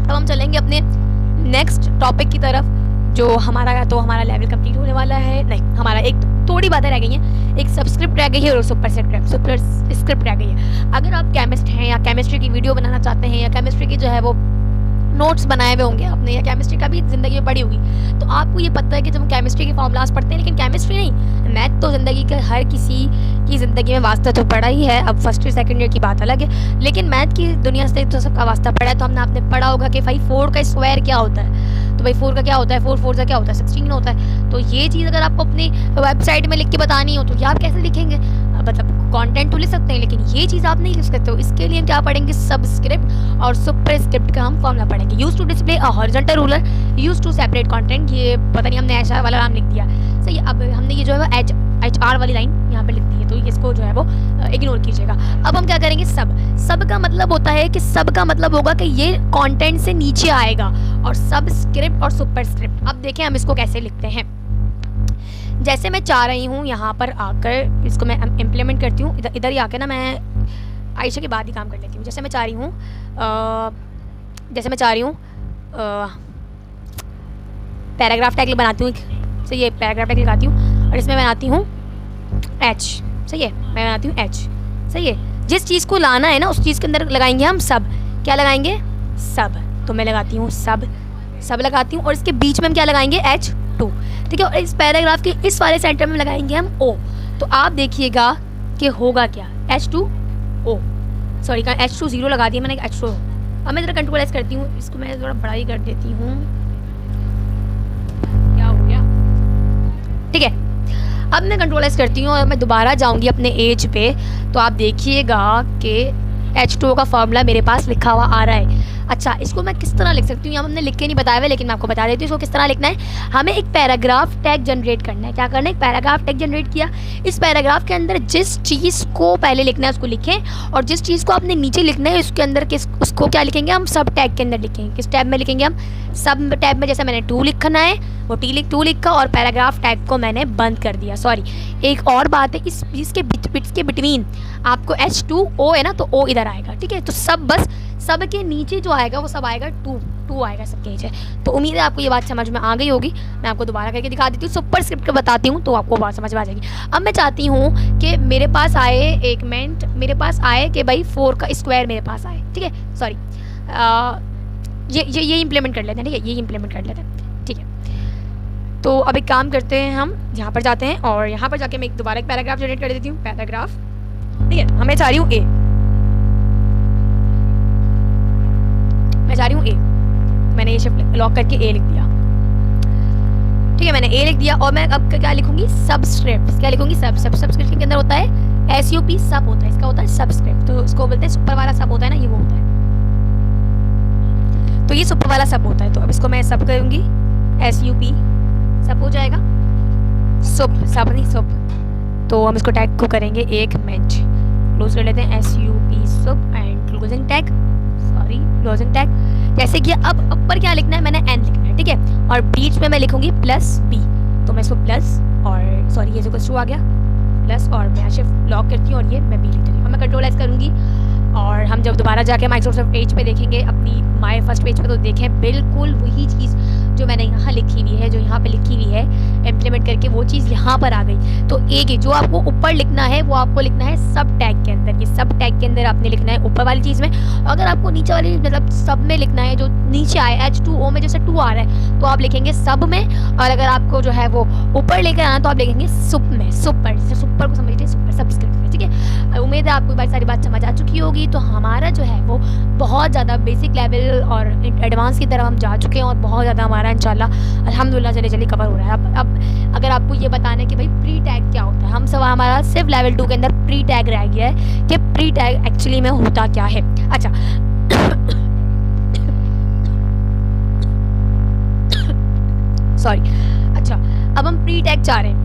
अब हम चलेंगे अपने नेक्स्ट टॉपिक की तरफ, जो हमारा लेवल कंप्लीट होने वाला है। नहीं, हमारा एक थोड़ी बातें रह गई हैं, एक सबस्क्रिप्ट रह गई है और सुपर स्क्रिप्ट रह गई है। अगर आप केमिस्ट हैं या केमिस्ट्री की वीडियो बनाना चाहते हैं या केमिस्ट्री की जो है वो नोट्स बनाए हुए होंगे आपने, या केमिस्ट्री का भी ज़िंदगी में पढ़ी होगी, तो आपको ये पता है कि जब हम केमिस्ट्री के फॉर्मूलाज पढ़ते हैं, लेकिन केमिस्ट्री नहीं, मैथ तो ज़िंदगी के हर किसी की ज़िंदगी में वास्ता तो पड़ा ही है। अब फर्स्ट ईयर सेकंड ईयर की बात अलग है, लेकिन मैथ की दुनिया से तो सबका वास्ता पड़ा है। तो आपने पढ़ा होगा कि भाई 4 का स्क्वायर क्या होता है, तो भाई 4 का क्या होता है, 4 का क्या होता है, 16 होता है। तो ये चीज़ अगर आपको अपनी वेबसाइट में लिख के बतानी हो तो ये आप कैसे लिखेंगे, मतलब कंटेंट तो लिख सकते हैं, लेकिन ये चीज़ आप नहीं लिख सकते हो। इसके लिए हम क्या पढ़ेंगे, सबस्क्रिप्ट और सुपर स्क्रिप्ट का हम फॉर्मूला पढ़ेंगे। Use to display a horizontal ruler, use to separate content, ये पता नहीं हमने ऐसा वाला नाम लिख दिया, सही। अब हमने ये जो है HR वाली लाइन यहाँ पे लिख दी है, तो इसको जो है वो इग्नोर कीजिएगा। अब हम क्या करेंगे, सब का मतलब होता है कि सब का मतलब होगा कि ये कंटेंट से नीचे आएगा, और सब स्क्रिप्ट और सुपर स्क्रिप्ट। अब देखें हम इसको कैसे लिखते हैं। जैसे मैं चाह रही हूँ यहाँ पर आकर इसको मैं इम्प्लीमेंट करती हूँ, इधर ही आकर ना मैं आयशा के बाद ही काम कर लेती हूँ। जैसे मैं चाह रही हूँ पैराग्राफ टैग बनाती हूँ, सही है, पैराग्राफ टैग लगाती हूँ और इसमें बनाती हूँ H, सही है, मैं बनाती हूँ H, सही है। जिस चीज़ को लाना है ना उस चीज़ के अंदर लगाएंगे हम सब, क्या लगाएंगे, सब। तो मैं लगाती हूँ सब लगाती हूँ, और इसके बीच में हम क्या लगाएंगे, H2, ठीक है। और इस पैराग्राफ के इस वाले सेंटर में लगाएंगे हम O। तो आप देखिएगा कि होगा क्या, H2O, सॉरी H2 0 लगा दिया मैंने, H2O। अब मैं ज़रा कंट्रोल एस करती हूँ, इसको मैं थोड़ा बड़ा ही कर देती हूँ, क्या हो गया, ठीक है। अब मैं कंट्रोल एस करती हूँ और मैं दोबारा जाऊँगी अपने एज पे, तो आप देखिएगा कि H2O का फॉर्मूला मेरे पास लिखा हुआ आ रहा है। अच्छा, इसको मैं किस तरह लिख सकती हूँ, यहाँ हमने लिख के नहीं बताया हुआ, लेकिन मैं आपको बता देती हूँ इसको किस तरह लिखना है। हमें एक पैराग्राफ टैग जनरेट करना है। क्या करना है, एक पैराग्राफ टैग जनरेट किया। इस पैराग्राफ के अंदर जिस चीज़ को पहले लिखना है उसको लिखें, और जिस चीज़ को आपने नीचे लिखना है उसके अंदर उसको क्या लिखेंगे, हम सब टैग के अंदर लिखेंगे। किस टैब में लिखेंगे, हम सब टैब में। जैसे मैंने 2 लिखना है, वो टू लिखा और पैराग्राफ टैग को मैंने बंद कर दिया। सॉरी, एक और बात है, इस इसके बिट्स के बिटवीन आपको H2O है ना, तो O इधर आएगा, ठीक है। तो सब, बस सब के नीचे जो आएगा वो सब आएगा 2 आएगा सबके नीचे। तो उम्मीद है आपको ये बात समझ में आ गई होगी। मैं आपको दोबारा करके दिखा देती हूँ, सुपर स्क्रिप्ट बताती हूँ तो आपको बात समझ में आ जाएगी। अब मैं चाहती हूँ कि मेरे पास आए कि भाई 4 का स्क्वायर मेरे पास आए, ठीक है। सॉरी, ये इम्प्लीमेंट कर लेते हैं, ठीक है, ये इम्प्लीमेंट कर लेते हैं, ठीक है। तो अब एक काम करते हैं, हम यहाँ पर जाते हैं और यहाँ पर जाके मैं दोबारा एक पैराग्राफ जनरेट कर देती हूँ, पैराग्राफ, ठीक है। मैं चाह रही हूँ A, मैंने ये शिफ्ट लॉक करके A लिख दिया, ठीक है, मैंने A लिख दिया। और मैं अब क्या लिखूंगी, सबस्क्रिप्ट। क्या लिखूंगी, सबस्क्रिप्ट के अंदर होता है SUP, सब होता है, इसका होता है सबस्क्रिप्ट। तो इसको बोलते हैं सुपर वाला सब होता है ना, ये वो होता है, तो ये सुपर वाला सब होता है। तो अब इसको मैं सब करूंगी, SUP, सब हो जाएगा, सब नहीं सुप। तो हम इसको टैग को करेंगे एक मिनट, क्लोज कर लेते हैं, SUP soup and closing tag, sorry closing tag. जैसे कि अब ऊपर क्या लिखना है, मैंने N लिखना है, ठीक है, और बीच में मैं लिखूंगी +B। तो मैं इसको प्लस और सॉरी ये जो कुछ आ गया प्लस, और मैं शिफ्ट लॉक करती हूँ और ये मैं B लिख देती हूँ। अब मैं कंट्रोल एस करूँगी और हम जब दोबारा जाके माइक्रोसॉफ्ट पेज पे देखेंगे, अपनी माय फर्स्ट पेज पे, तो देखें बिल्कुल वही चीज़ जो मैंने यहाँ लिखी हुई है, जो यहाँ पे लिखी हुई है इम्प्लीमेंट करके, वो चीज़ यहाँ पर आ गई। तो एक जो आपको ऊपर लिखना है वो आपको लिखना है सब टैग के अंदर, ये सब टैग के अंदर आपने लिखना है ऊपर वाली चीज़ में। अगर आपको नीचे वाली मतलब सब में लिखना है, जो नीचे आए H2O में जैसे 2 आ रहा है, तो आप लिखेंगे सब में, और अगर आपको जो है वो ऊपर लेकर आना तो आप लिखेंगे सुप में, सुपर, जैसे सुपर को समझ लीजिए सुपर सबस्क्रिप्ट में, ठीक है। उम्मीद है आपको सारी बात समझ आ चुकी होगी। तो हमारा जो है वो बहुत ज़्यादा बेसिक लेवल और एडवांस की तरफ हम जा चुके हैं, और बहुत ज़्यादा हमारा इंशाल्लाह अल्हम्दुलिल्लाह जल्दी कवर हो रहा है। अब अगर आपको ये बताना है कि भाई प्री टैग क्या होता है, हम सब हमारा सिर्फ लेवल 2 के अंदर प्री टैग रह गया है कि प्री टैग एक्चुअली में होता क्या है। अच्छा सॉरी, अच्छा अब हम प्री टैग चाह रहे हैं।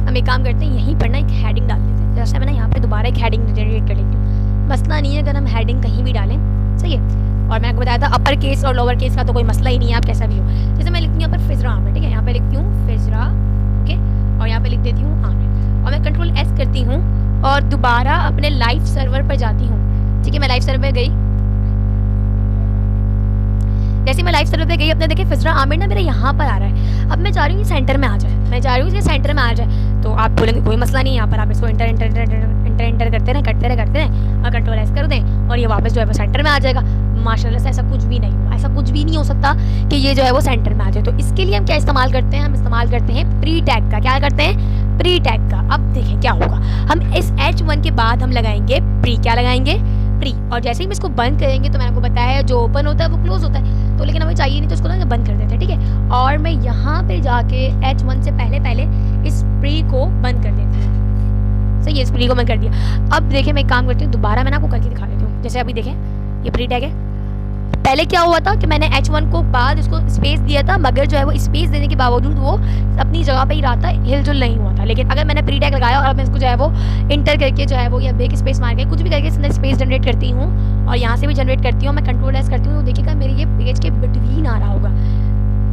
हम एक काम करते हैं, यहीं पर ना एक हेडिंग डाल देते हैं। जैसे मैं ना यहाँ पे दोबारा एक हेडिंग जनरेट कर लेती हूँ, मसला नहीं है अगर हम हेडिंग कहीं भी डालें, सही है। और मैंने आपको बताया था अपर केस और लोअर केस का तो कोई मसला ही नहीं है, आप कैसा भी हो। जैसे मैं लिखती हूँ यहाँ पर फिजरा आमिर, ठीक है, यहाँ पे लिखती हूँ फिजरा, ओके, और यहाँ पे लिख देती हूँ आमिर, और मैं कंट्रोल एस करती हूँ और दोबारा अपने लाइव सर्वर पर जाती हूँ, ठीक है। मैं लाइव सर्वर पर गई, जैसे मैं लाइव सर्वर पे गई अपने देखे फिजरा आमिर ना मेरा यहाँ पर आ रहा है। अब मैं चाह रही हूँ ये सेंटर में आ जाए, मैं चाह रही हूँ ये सेंटर में आ जाए। तो आप बोलेंगे कोई मसला नहीं, यहाँ पर आप इसको inter inter inter inter inter करते रहें और कंट्रोल एस कर दें और ये वापस जो है वो सेंटर में आ जाएगा। माशाल्लाह से ऐसा कुछ भी नहीं हो, ऐसा कुछ भी नहीं हो सकता कि ये जो है वो सेंटर में आ जाए। तो इसके लिए हम क्या इस्तेमाल करते हैं, हम इस्तेमाल करते हैं प्री टैग का। क्या करते हैं, प्री टैग का। अब देखें क्या होगा, हम इस H1 के बाद हम लगाएंगे प्री, क्या लगाएंगे, प्री। और जैसे ही हम इसको बंद करेंगे तो मैंने आपको बताया जो ओपन होता है वो क्लोज होता है, तो लेकिन हमें चाहिए नहीं तो इसको ना बंद कर देते हैं, ठीक है। और मैं यहाँ पे जाके H1 से पहले इस प्री को बंद कर देती हूँ, सही है, इस प्री को बंद कर दिया। अब देखें मैं एक काम करती हूँ, दोबारा मैं आपको करके दिखा देती हूँ। जैसे अभी देखें ये प्री टैग है, पहले क्या हुआ था कि मैंने H1 को बाद इसको स्पेस दिया था, मगर जो है वो स्पेस देने के बावजूद वो अपनी जगह पे ही रहा था, हिलजुल नहीं हुआ था। लेकिन अगर मैंने प्री टैग लगाया और मैं इसको जो है वो इंटर करके जो है वो या बैक स्पेस मार के कुछ भी करके इसमें स्पेस जनरेट करती हूँ और यहाँ से भी जनरेट करती हूँ, मैं कंट्रोल एस करती हूँ, तो देखिएगा मेरे ये पेज के बिटवीन आ रहा होगा।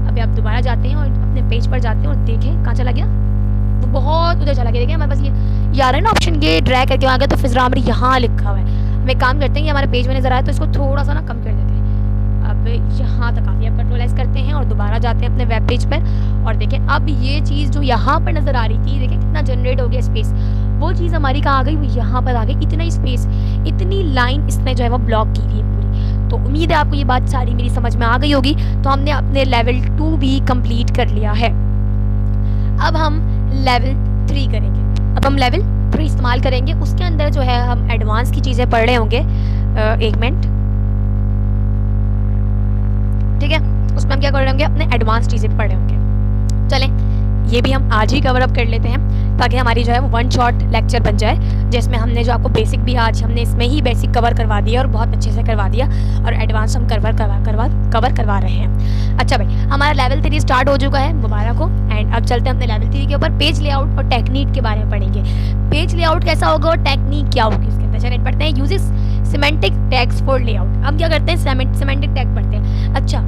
अभी आप दोबारा जाते हैं और अपने पेज पर जाते हैं और देखें कहाँ चला गया, वो बहुत उधर चला गया। देखिए हमारे पास ये आ रहा है ना ऑप्शन, ये ड्रैग करके आ गया तो फिजरा आमिर यहाँ लिखा हुआ है। हम एक काम करते हैं, ये हमारे पेज में नजर आया तो इसको थोड़ा सा ना कम कर देते हैं, अब यहाँ तक आती है। अब कंट्रोल एस करते हैं और दोबारा जाते हैं अपने वेब पेज पर और देखें अब ये चीज़ जो यहाँ पर नज़र आ रही थी, देखें कितना जनरेट हो गया स्पेस, वो चीज़ हमारी कहाँ आ गई, वो यहाँ पर आ गई। इतना ही स्पेस, इतनी लाइन इसने जो है वो ब्लॉक की हुई है पूरी। तो उम्मीद है आपको ये बात सारी मेरी समझ में आ गई होगी। तो हमने अपने लेवल 2 भी कंप्लीट कर लिया है। अब हम लेवल 3 करेंगे। अब हम लेवल 3 इस्तेमाल करेंगे, उसके अंदर जो है हम एडवांस की चीज़ें पढ़ रहे होंगे। एक मिनट, ठीक है, उसमें हम क्या कर रहे होंगे, अपने एडवांस चीज़ें पढ़ रहे होंगे। चलें ये भी हम आज ही कवर अप कर लेते हैं ताकि हमारी जो है वो वन शॉट लेक्चर बन जाए, जिसमें हमने जो आपको बेसिक भी आज हमने इसमें ही बेसिक कवर करवा दिया और बहुत अच्छे से करवा दिया और एडवांस हम कवर करवा रहे हैं। अच्छा भाई, हमारा लेवल 3 स्टार्ट हो चुका है मुबारक हो। एंड अब चलते हैं अपने लेवल 3 के ऊपर। पेज लेआउट और टेक्निक के बारे में पढ़ेंगे। पेज लेआउट कैसा होगा और टेक्निक क्या होगी उसके अंदर। चलिए पढ़ते हैं, uses semantic tags for layout. हम क्या करते हैं, सिमेंटिक टैग पढ़ते हैं। अच्छा,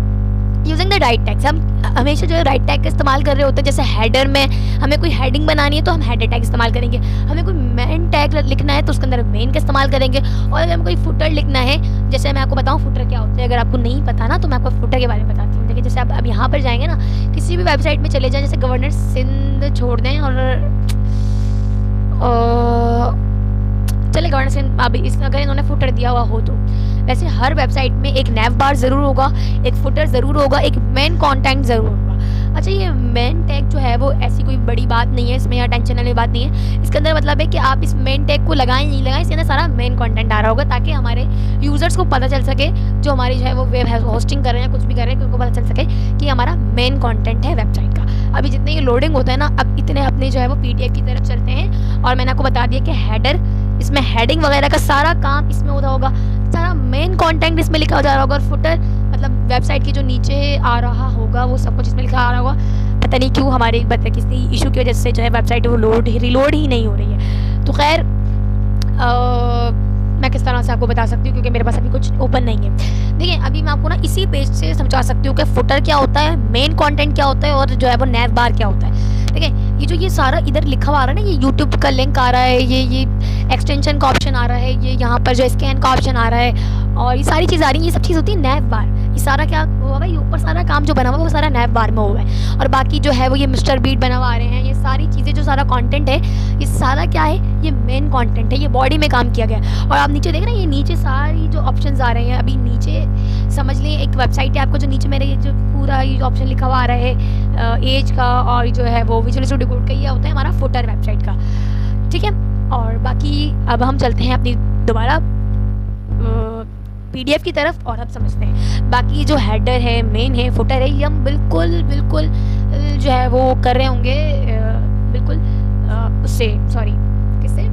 यूजिंग द राइट टैग्स, हम हमेशा जो है राइट टैग का इस्तेमाल कर रहे होते हैं। जैसे हेडर में हमें कोई हेडिंग बनानी है तो हम हेडर टैग इस्तेमाल करेंगे, हमें कोई मेन टैग लिखना है तो उसके अंदर मेन का इस्तेमाल करेंगे। और अगर हमें कोई फुटर लिखना है, जैसे मैं आपको बताऊँ फुटर क्या होता है, अगर आपको नहीं पता ना तो मैं आपको फुटर के बारे में बताती हूँ। देखिए जैसे आप अब यहाँ पर जाएंगे ना, किसी भी वेबसाइट में चले जाएँ, जैसे गवर्नर सिंध छोड़ दें और चले गवर्नर सिंध, अब इस अगर इन्होंने फुटर दिया हुआ हो तो वैसे हर वेबसाइट में एक नैव बार ज़रूर होगा, एक फुटर ज़रूर होगा, एक मेन कंटेंट ज़रूर होगा। अच्छा, ये मेन टैग जो है वो ऐसी कोई बड़ी बात नहीं है, इसमें या टेंशन वाली बात नहीं है। इसके अंदर मतलब है कि आप इस मेन टैग को लगाएं नहीं लगाएं, इसके अंदर सारा मेन कंटेंट आ रहा होगा ताकि हमारे यूज़र्स को पता चल सके, जो हमारी जो है वो वेब होस्टिंग कर रहे हैं, कुछ भी कर रहे हैं, उनको पता चल सके कि हमारा मेन कंटेंट है वेबसाइट का। अभी जितने ये लोडिंग होता है ना, अब इतने अपने जो है वो PDF की तरफ चलते हैं। और मैंने आपको बता दिया कि हेडर, इसमें हेडिंग वगैरह का सारा काम इसमें होता होगा, सारा मेन कंटेंट इसमें लिखा जा रहा होगा। और फुटर मतलब वेबसाइट के जो नीचे आ रहा होगा वो सब कुछ इसमें लिखा आ रहा होगा। पता नहीं क्यों हमारे किसी इशू की वजह से जो है वेबसाइट वो रिलोड ही नहीं हो रही है। तो खैर मैं किस तरह से आपको बता सकती हूँ, क्योंकि मेरे पास अभी कुछ ओपन नहीं है। देखिए अभी मैं आपको ना इसी पेज से समझा सकती हूँ कि फुटर क्या होता है, मेन कंटेंट क्या होता है और जो है वो नैव बार क्या होता है। देखिए ये सारा इधर लिखा हुआ आ रहा है ना, ये यूट्यूब का लिंक आ रहा है, ये एक्सटेंशन का ऑप्शन आ रहा है, ये यहाँ पर जो स्कैन का ऑप्शन आ रहा है और ये सारी चीज़ आ रही है, ये सब चीज़ होती है नैव बार। ये सारा क्या हुआ भाई, ऊपर सारा काम जो बना हुआ है वो सारा नैव बार में हुआ है। और बाकी जो है वो ये मिस्टर बीट बना हुआ आ रहे हैं, ये सारी चीज़ें जो सारा कंटेंट है ये सारा क्या है, ये मेन कंटेंट है, ये बॉडी में काम किया गया। और आप नीचे देख रहे हैं, ये नीचे सारी जो ऑप्शंस आ रहे हैं, अभी नीचे समझ लें एक वेबसाइट है आपको, जो नीचे मेरे ये जो पूरा ये ऑप्शन लिखा हुआ आ रहा है एज का और जो है वो विजुअल स्टूडियो कोड का, ये होता है हमारा फुटर वेबसाइट का, ठीक है। और बाकी अब हम चलते हैं अपनी दोबारा PDF की तरफ और अब समझते हैं बाकी जो हेडर है, मेन है, फुटर है, ये हम बिल्कुल जो है वो कर रहे होंगे बिल्कुल उससे सॉरी किससे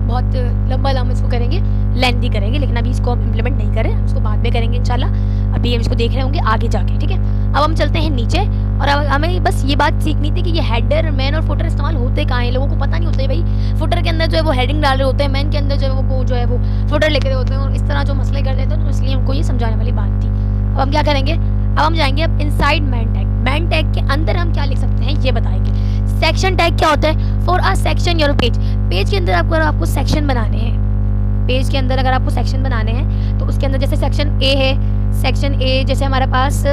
बहुत लंबा इसको करेंगे, लेंथी करेंगे, लेकिन अभी इसको हम इम्प्लीमेंट नहीं करें, हम इसको बाद में करेंगे इंशाल्लाह। अभी हम इसको देख रहे होंगे आगे जाके, ठीक है। अब हम चलते हैं नीचे और अब हमें बस ये बात सीखनी थी कि ये हेडर, मैन और फुटर इस्तेमाल होते कहाँ हैं। लोगों को पता नहीं होता है भाई, फुटर के अंदर जो है वो हेडिंग डाल रहे होते हैं, मैन के अंदर जो है वो फुटर लिख रहे होते हैं, और इस तरह जो मसले कर देते हैं। तो इसलिए हमको ये समझाने वाली बात थी। अब हम क्या करेंगे, अब हम जाएंगे अब inside man tag. Man tag के अंदर हम क्या लिख सकते हैं ये बताएंगे। सेक्शन टैग क्या होता है? For a section your page, page के अंदर आपको सेक्शन बनाने हैं। पेज के अंदर अगर आपको सेक्शन बनाने हैं तो उसके अंदर जैसे सेक्शन ए है, सेक्शन ए जैसे हमारे पास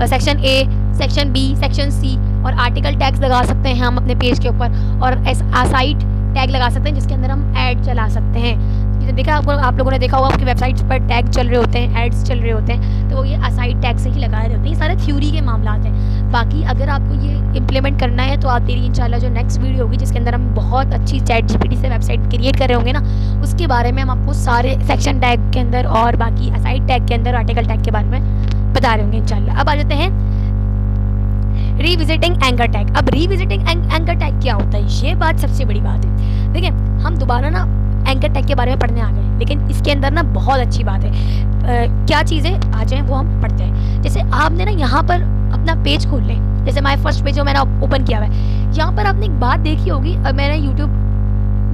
section A, section B, section C, और आर्टिकल टैग्स लगा सकते हैं हम अपने पेज के ऊपर, और साइट टैग लगा सकते हैं जिसके अंदर हम ऐड चला सकते हैं। देखा आप लोगों ने देखा होगा आपकी वेबसाइट पर टैग चल रहे होते हैं, एड्स चल रहे होते हैं, तो वो ये असाइड टैग से ही लगाए रहते हैं। ये सारे थ्योरी के मामलात हैं। बाकी अगर आपको ये इंप्लीमेंट करना है तो आप मेरी इंशाल्लाह जो नेक्स्ट वीडियो होगी जिसके अंदर हम बहुत अच्छी चैट जीपीटी से वेबसाइट क्रिएट कर रहे होंगे ना, उसके बारे में हम आपको सारे सेक्शन टैग के अंदर और बाकी असाइड टैग के अंदर, आर्टिकल टैग के बारे में बता रहे होंगे इंशाल्लाह। अब आ जाते हैं रीविजिटिंग एंकर टैग। अब रीविजिटिंग एंकर टैग क्या होता है, ये बात सबसे बड़ी बात है। देखिए हम दोबारा ना एंकर टैग के बारे में पढ़ने आ गए, लेकिन इसके अंदर ना बहुत अच्छी बात है। क्या चीज़ें आ जाएँ वो हम पढ़ते हैं। जैसे आपने ना यहाँ पर अपना पेज खोल लें, जैसे माय फर्स्ट पेज जो मैंने ओपन किया हुआ है, यहाँ पर आपने एक बात देखी होगी। अब मैंने यूट्यूब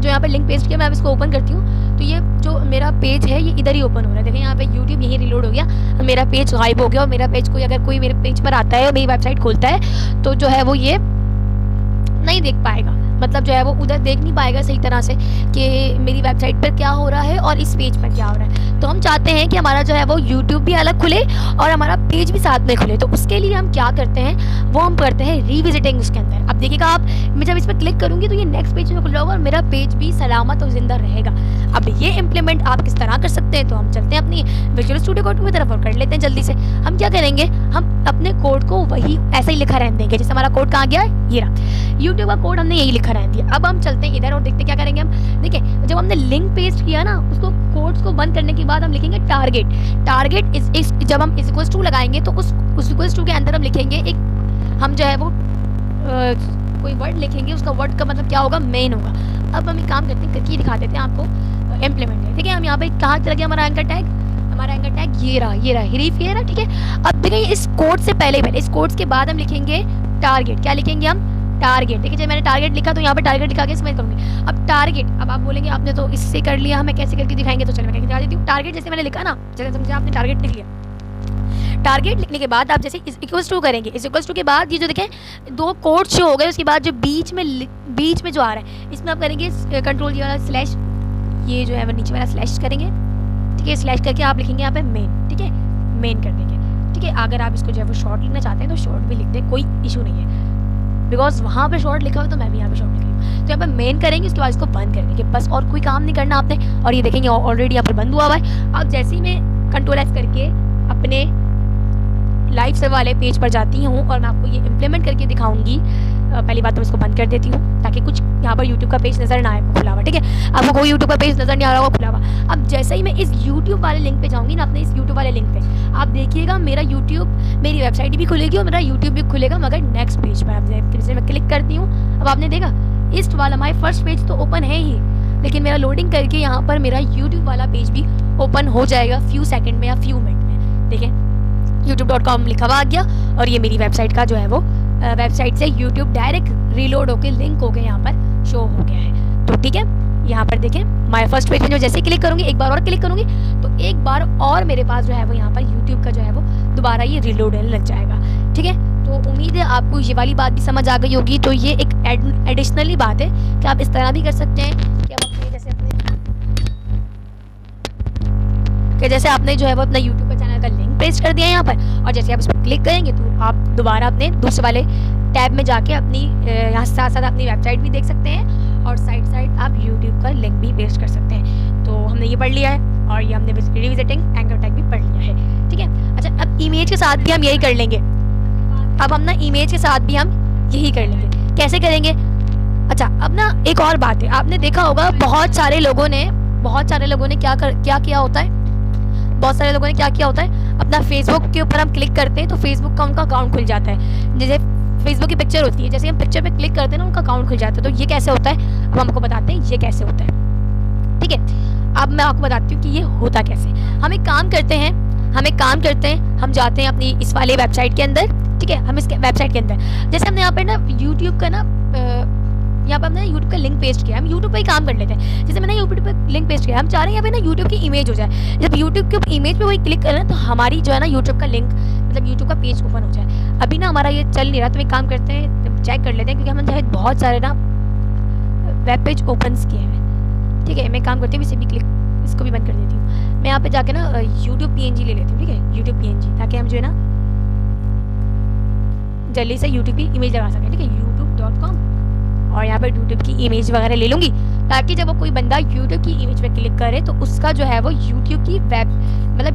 जो यहाँ पर लिंक पेस्ट किया, मैं अब इसको ओपन करती हूँ तो ये जो मेरा पेज है ये इधर ही ओपन हो रहा है। देखिए यहाँ पे यूट्यूब यही रिलोड हो गया, मेरा पेज गायब हो गया। और मेरा पेज अगर कोई मेरे पेज पर आता है और मेरी वेबसाइट खोलता है तो जो है वो ये नहीं देख पाएगा, मतलब जो है वो उधर देख नहीं पाएगा सही तरह से कि मेरी वेबसाइट पर क्या हो रहा है और इस पेज पर क्या हो रहा है। तो हम चाहते हैं कि हमारा जो है वो यूट्यूब भी अलग खुले और हमारा पेज भी साथ में खुले। तो उसके लिए हम क्या करते हैं, वो हम करते हैं रीविजिटिंग उसके अंदर। अब देखिएगा आप, मैं जब इस पर क्लिक करूँगी तो ये नेक्स्ट पेज में खुल जाएगा और मेरा पेज भी सलामत और जिंदा रहेगा। अब ये इम्प्लीमेंट आप किस तरह कर सकते हैं, तो हम चलते हैं अपनी विजुअल स्टूडियो कोड की तरफ और कर लेते हैं जल्दी से। हम क्या करेंगे, हम अपने कोड को वही ऐसे ही लिखा रहने देंगे। जैसे हमारा कोड कहाँ गया, ये रहा यूट्यूब का कोड, हमने यही लिखा रहने दिया। अब हम चलते हैं इधर और देखते क्या करेंगे हम। देखिए जब हमने लिंक पेस्ट किया ना, उसको कोड्स को बंद करने के बाद हम लिखेंगे टारगेट। टारगेट इज जब हम इक्वल्स टू लगाएंगे तो उस इक्वल्स टू के अंदर हम लिखेंगे एक, हम जो है वो कोई वर्ड लिखेंगे, उसका वर्ड का मतलब क्या होगा, मेन होगा। अब हम एक काम करते हैं, करके दिखा देते हैं आपको इम्प्लीमेंट। ठीक है, हम यहाँ पे कहाँ चला गया हमारा एंकर टैग, हमारा एंकर टैग ये रहा हिरीफ ये रहा। ठीक है, अब देखिए इस कोड से पहले इस कोड के बाद हम लिखेंगे टारगेट। क्या लिखेंगे हम, टारगेट। देखिए जब मैंने टारगेट लिखा तो यहाँ पे टारगेट लिखा के इसमें करूँगी। अब टारगेट, अब आप बोलेंगे आपने तो इससे कर लिया, हमें कैसे करके दिखाएंगे, तो चलो मैं दिखा देती हूँ। टारगेट जैसे मैंने लिखा ना, जैसे समझे आपने टारगेट लिख लिया। टारगेट लिखने के बाद आप जैसे इक्वल्स टू करेंगे, इस इक्वल्स टू के बाद ये जो देखें दो कोड शो हो गए, उसके बाद जो बीच में जो आ रहा है इसमें आप करेंगे कंट्रोल ये वाला स्लैश, ये जो है वो नीचे वाला स्लैश करेंगे। ठीक है, स्लैश करके आप लिखेंगे यहाँ पे मेन। ठीक है, मेन कर देंगे। ठीक है, अगर आप इसको जो है वो शॉर्ट लिखना चाहते हैं तो शॉर्ट भी लिख दें, कोई इशू नहीं है, बिकॉज वहाँ पे शॉर्ट लिखा हुआ तो मैं भी यहाँ पे शॉर्ट लिख रही हूँ। तो यहाँ पे मेन करेंगे, उसके बाद इसको बंद कर देंगे, बस और कोई काम नहीं करना आपने। और ये देखेंगे ऑलरेडी यहाँ पर बंद हुआ है। अब जैसे ही मैं कंट्रोल एस करके अपने लाइव सर्वर वाले पेज पर जाती हूँ और मैं आपको ये इम्प्लीमेंट करके दिखाऊंगी। पहली बात तो इसको बंद कर देती हूँ ताकि कुछ यहाँ पर यूट्यूब का पेज नज़र ना आए खुला हुआ। ठीक है, आपको कोई यूट्यूब का पेज नज़र नहीं आ रहा होगा खुला हुआ। अब जैसे ही मैं इस यूट्यूब वाले लिंक पे जाऊँगी ना, अपने इस यूट्यूब वाले लिंक पे आप देखिएगा मेरा यूट्यूब, मेरी वेबसाइट भी खुलेगी और मेरा यूट्यूब भी खुलेगा, मगर नेक्स्ट पेज पर। आप जैसे मैं क्लिक करती हूँ, अब आपने देखा इस वाला माई फर्स्ट पेज तो ओपन है ही, लेकिन मेरा लोडिंग करके यहाँ पर मेरा यूट्यूब वाला पेज भी ओपन हो जाएगा फ्यू सेकेंड में या फ्यू मिनट में। ठीक है, youtube.com लिखा हुआ आ गया और ये मेरी वेबसाइट का जो है वो वेबसाइट से यूट्यूब डायरेक्ट रीलोड होकर लिंक होकर यहाँ पर शो हो गया है। तो ठीक है, यहाँ पर देखें माय फर्स्ट पेज में जो जैसे क्लिक करूँगी, एक बार और क्लिक करूँगी तो एक बार और मेरे पास जो है वो यहाँ पर यूट्यूब का जो है वो दोबारा ये रीलोड लग जाएगा। ठीक है, तो उम्मीद है आपको ये वाली बात भी समझ आ गई होगी। तो ये एक एडिशनली बात है कि आप इस तरह भी कर सकते हैं कि आप अपने जैसे आपने जो है वो अपना यूट्यूब का चैनल का लिंक पेस्ट कर दिया है यहाँ पर, और जैसे आप इस पर क्लिक करेंगे तो आप दोबारा अपने दूसरे वाले टैब में जाके अपनी यहाँ साथ साथ अपनी वेबसाइट भी देख सकते हैं और साइड आप यूट्यूब का लिंक भी पेस्ट कर सकते हैं। तो हमने ये पढ़ लिया है और ये हमने रिविजिटिंग एंकर टैग भी पढ़ लिया है। ठीक है, अच्छा अब इमेज के साथ भी हम यही कर लेंगे। अब हम ना इमेज के साथ भी हम यही कर लेंगे। कैसे करेंगे, अच्छा अब ना एक और बात है, आपने देखा होगा बहुत सारे लोगों ने क्या किया होता है, बहुत सारे लोगों ने क्या किया होता है, अपना फेसबुक के ऊपर हम क्लिक करते हैं तो फेसबुक का उनका अकाउंट खुल जाता है। जैसे फेसबुक की पिक्चर होती है, जैसे हम पिक्चर पे क्लिक करते हैं ना उनका अकाउंट खुल जाता है। तो ये कैसे होता है, अब हम आपको बताते हैं ये कैसे होता है। ठीक है, अब मैं आपको बताती हूँ कि ये होता कैसे। हम एक काम करते हैं, हम जाते हैं अपनी इस वाले वेबसाइट के अंदर। ठीक है, हम इसके वेबसाइट के अंदर जैसे हमने यहाँ पर ना यूट्यूब का ना यहाँ पर हमने यूट्यूब का लिंक पेस्ट किया, हम यूट्यूब पे ही काम कर लेते हैं। जैसे मैंने यूट्यूब पे लिंक पेस्ट किया, हम चाह रहे हैं यहाँ पे ना यूट्यूब की इमेज हो जाए। जब यूट्यूब के इमेज पे वही क्लिक करें तो हमारी जो है ना यूट्यूब का लिंक मतलब यूट्यूब का पेज ओपन हो जाए। अभी ना हमारा ये चल नहीं रहा, तो एक काम करते हैं, चेक कर लेते हैं, क्योंकि हमने शायद बहुत सारे ना वेब पेज ओपन किए हैं। ठीक है, मैं काम करती हूँ, इसे भी क्लिक, इसको भी बंद कर देती हूँ। मैं यहाँ पे जाके ना यूट्यूब PNG ले लेती हूँ। ठीक है, यूट्यूब PNG, ताकि हम जो है ना जल्दी से यूट्यूब की इमेज लगा सकें। ठीक है, youtube.com, और यहाँ पर यूट्यूब की इमेज वगैरह ले लूँगी, ताकि जब वो कोई बंदा यूट्यूब की इमेज पे क्लिक करे तो उसका जो है वो यूट्यूब की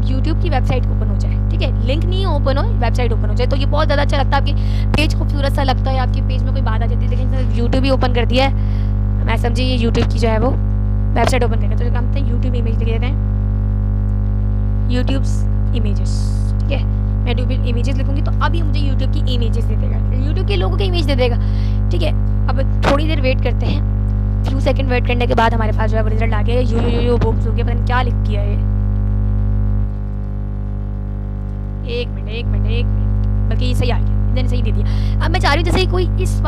यूट्यूब की वेबसाइट ओपन हो जाए। ठीक है, लिंक नहीं ओपन हो, वेबसाइट ओपन हो जाए। तो ये बहुत ज़्यादा अच्छा लगता है, आपकी पेज खूबसूरत सा लगता है, आपके पेज में कोई बात आ जाती है। लेकिन यूट्यूब ही ओपन कर दिया है, मैं समझी ये यूट्यूब की जो है वो वेबसाइट ओपन करेंगे। तो जो काम करते हैं, यूट्यूब इमेज लिख देते हैं, यूट्यूब इमेजेस। ठीक है, मैं यूट्यूब इमेजेस लिखूँगी तो अभी मुझे यूट्यूब की इमेजेस दे देगा, यूट्यूब के लोगों की इमेज दे देगा। ठीक है, अब थोड़ी देर वेट करते हैं, फ्यू सेकंड वेट करने के बाद हमारे पास जो है वो रिजल्ट आ गया। यू बुक्स हो गया, पता नहीं क्या लिख किया है। एक मिनट, बल्कि ये सही आ गया, इधर सही दे दिया। अब मैं चाह रही हूँ जैसे कोई इस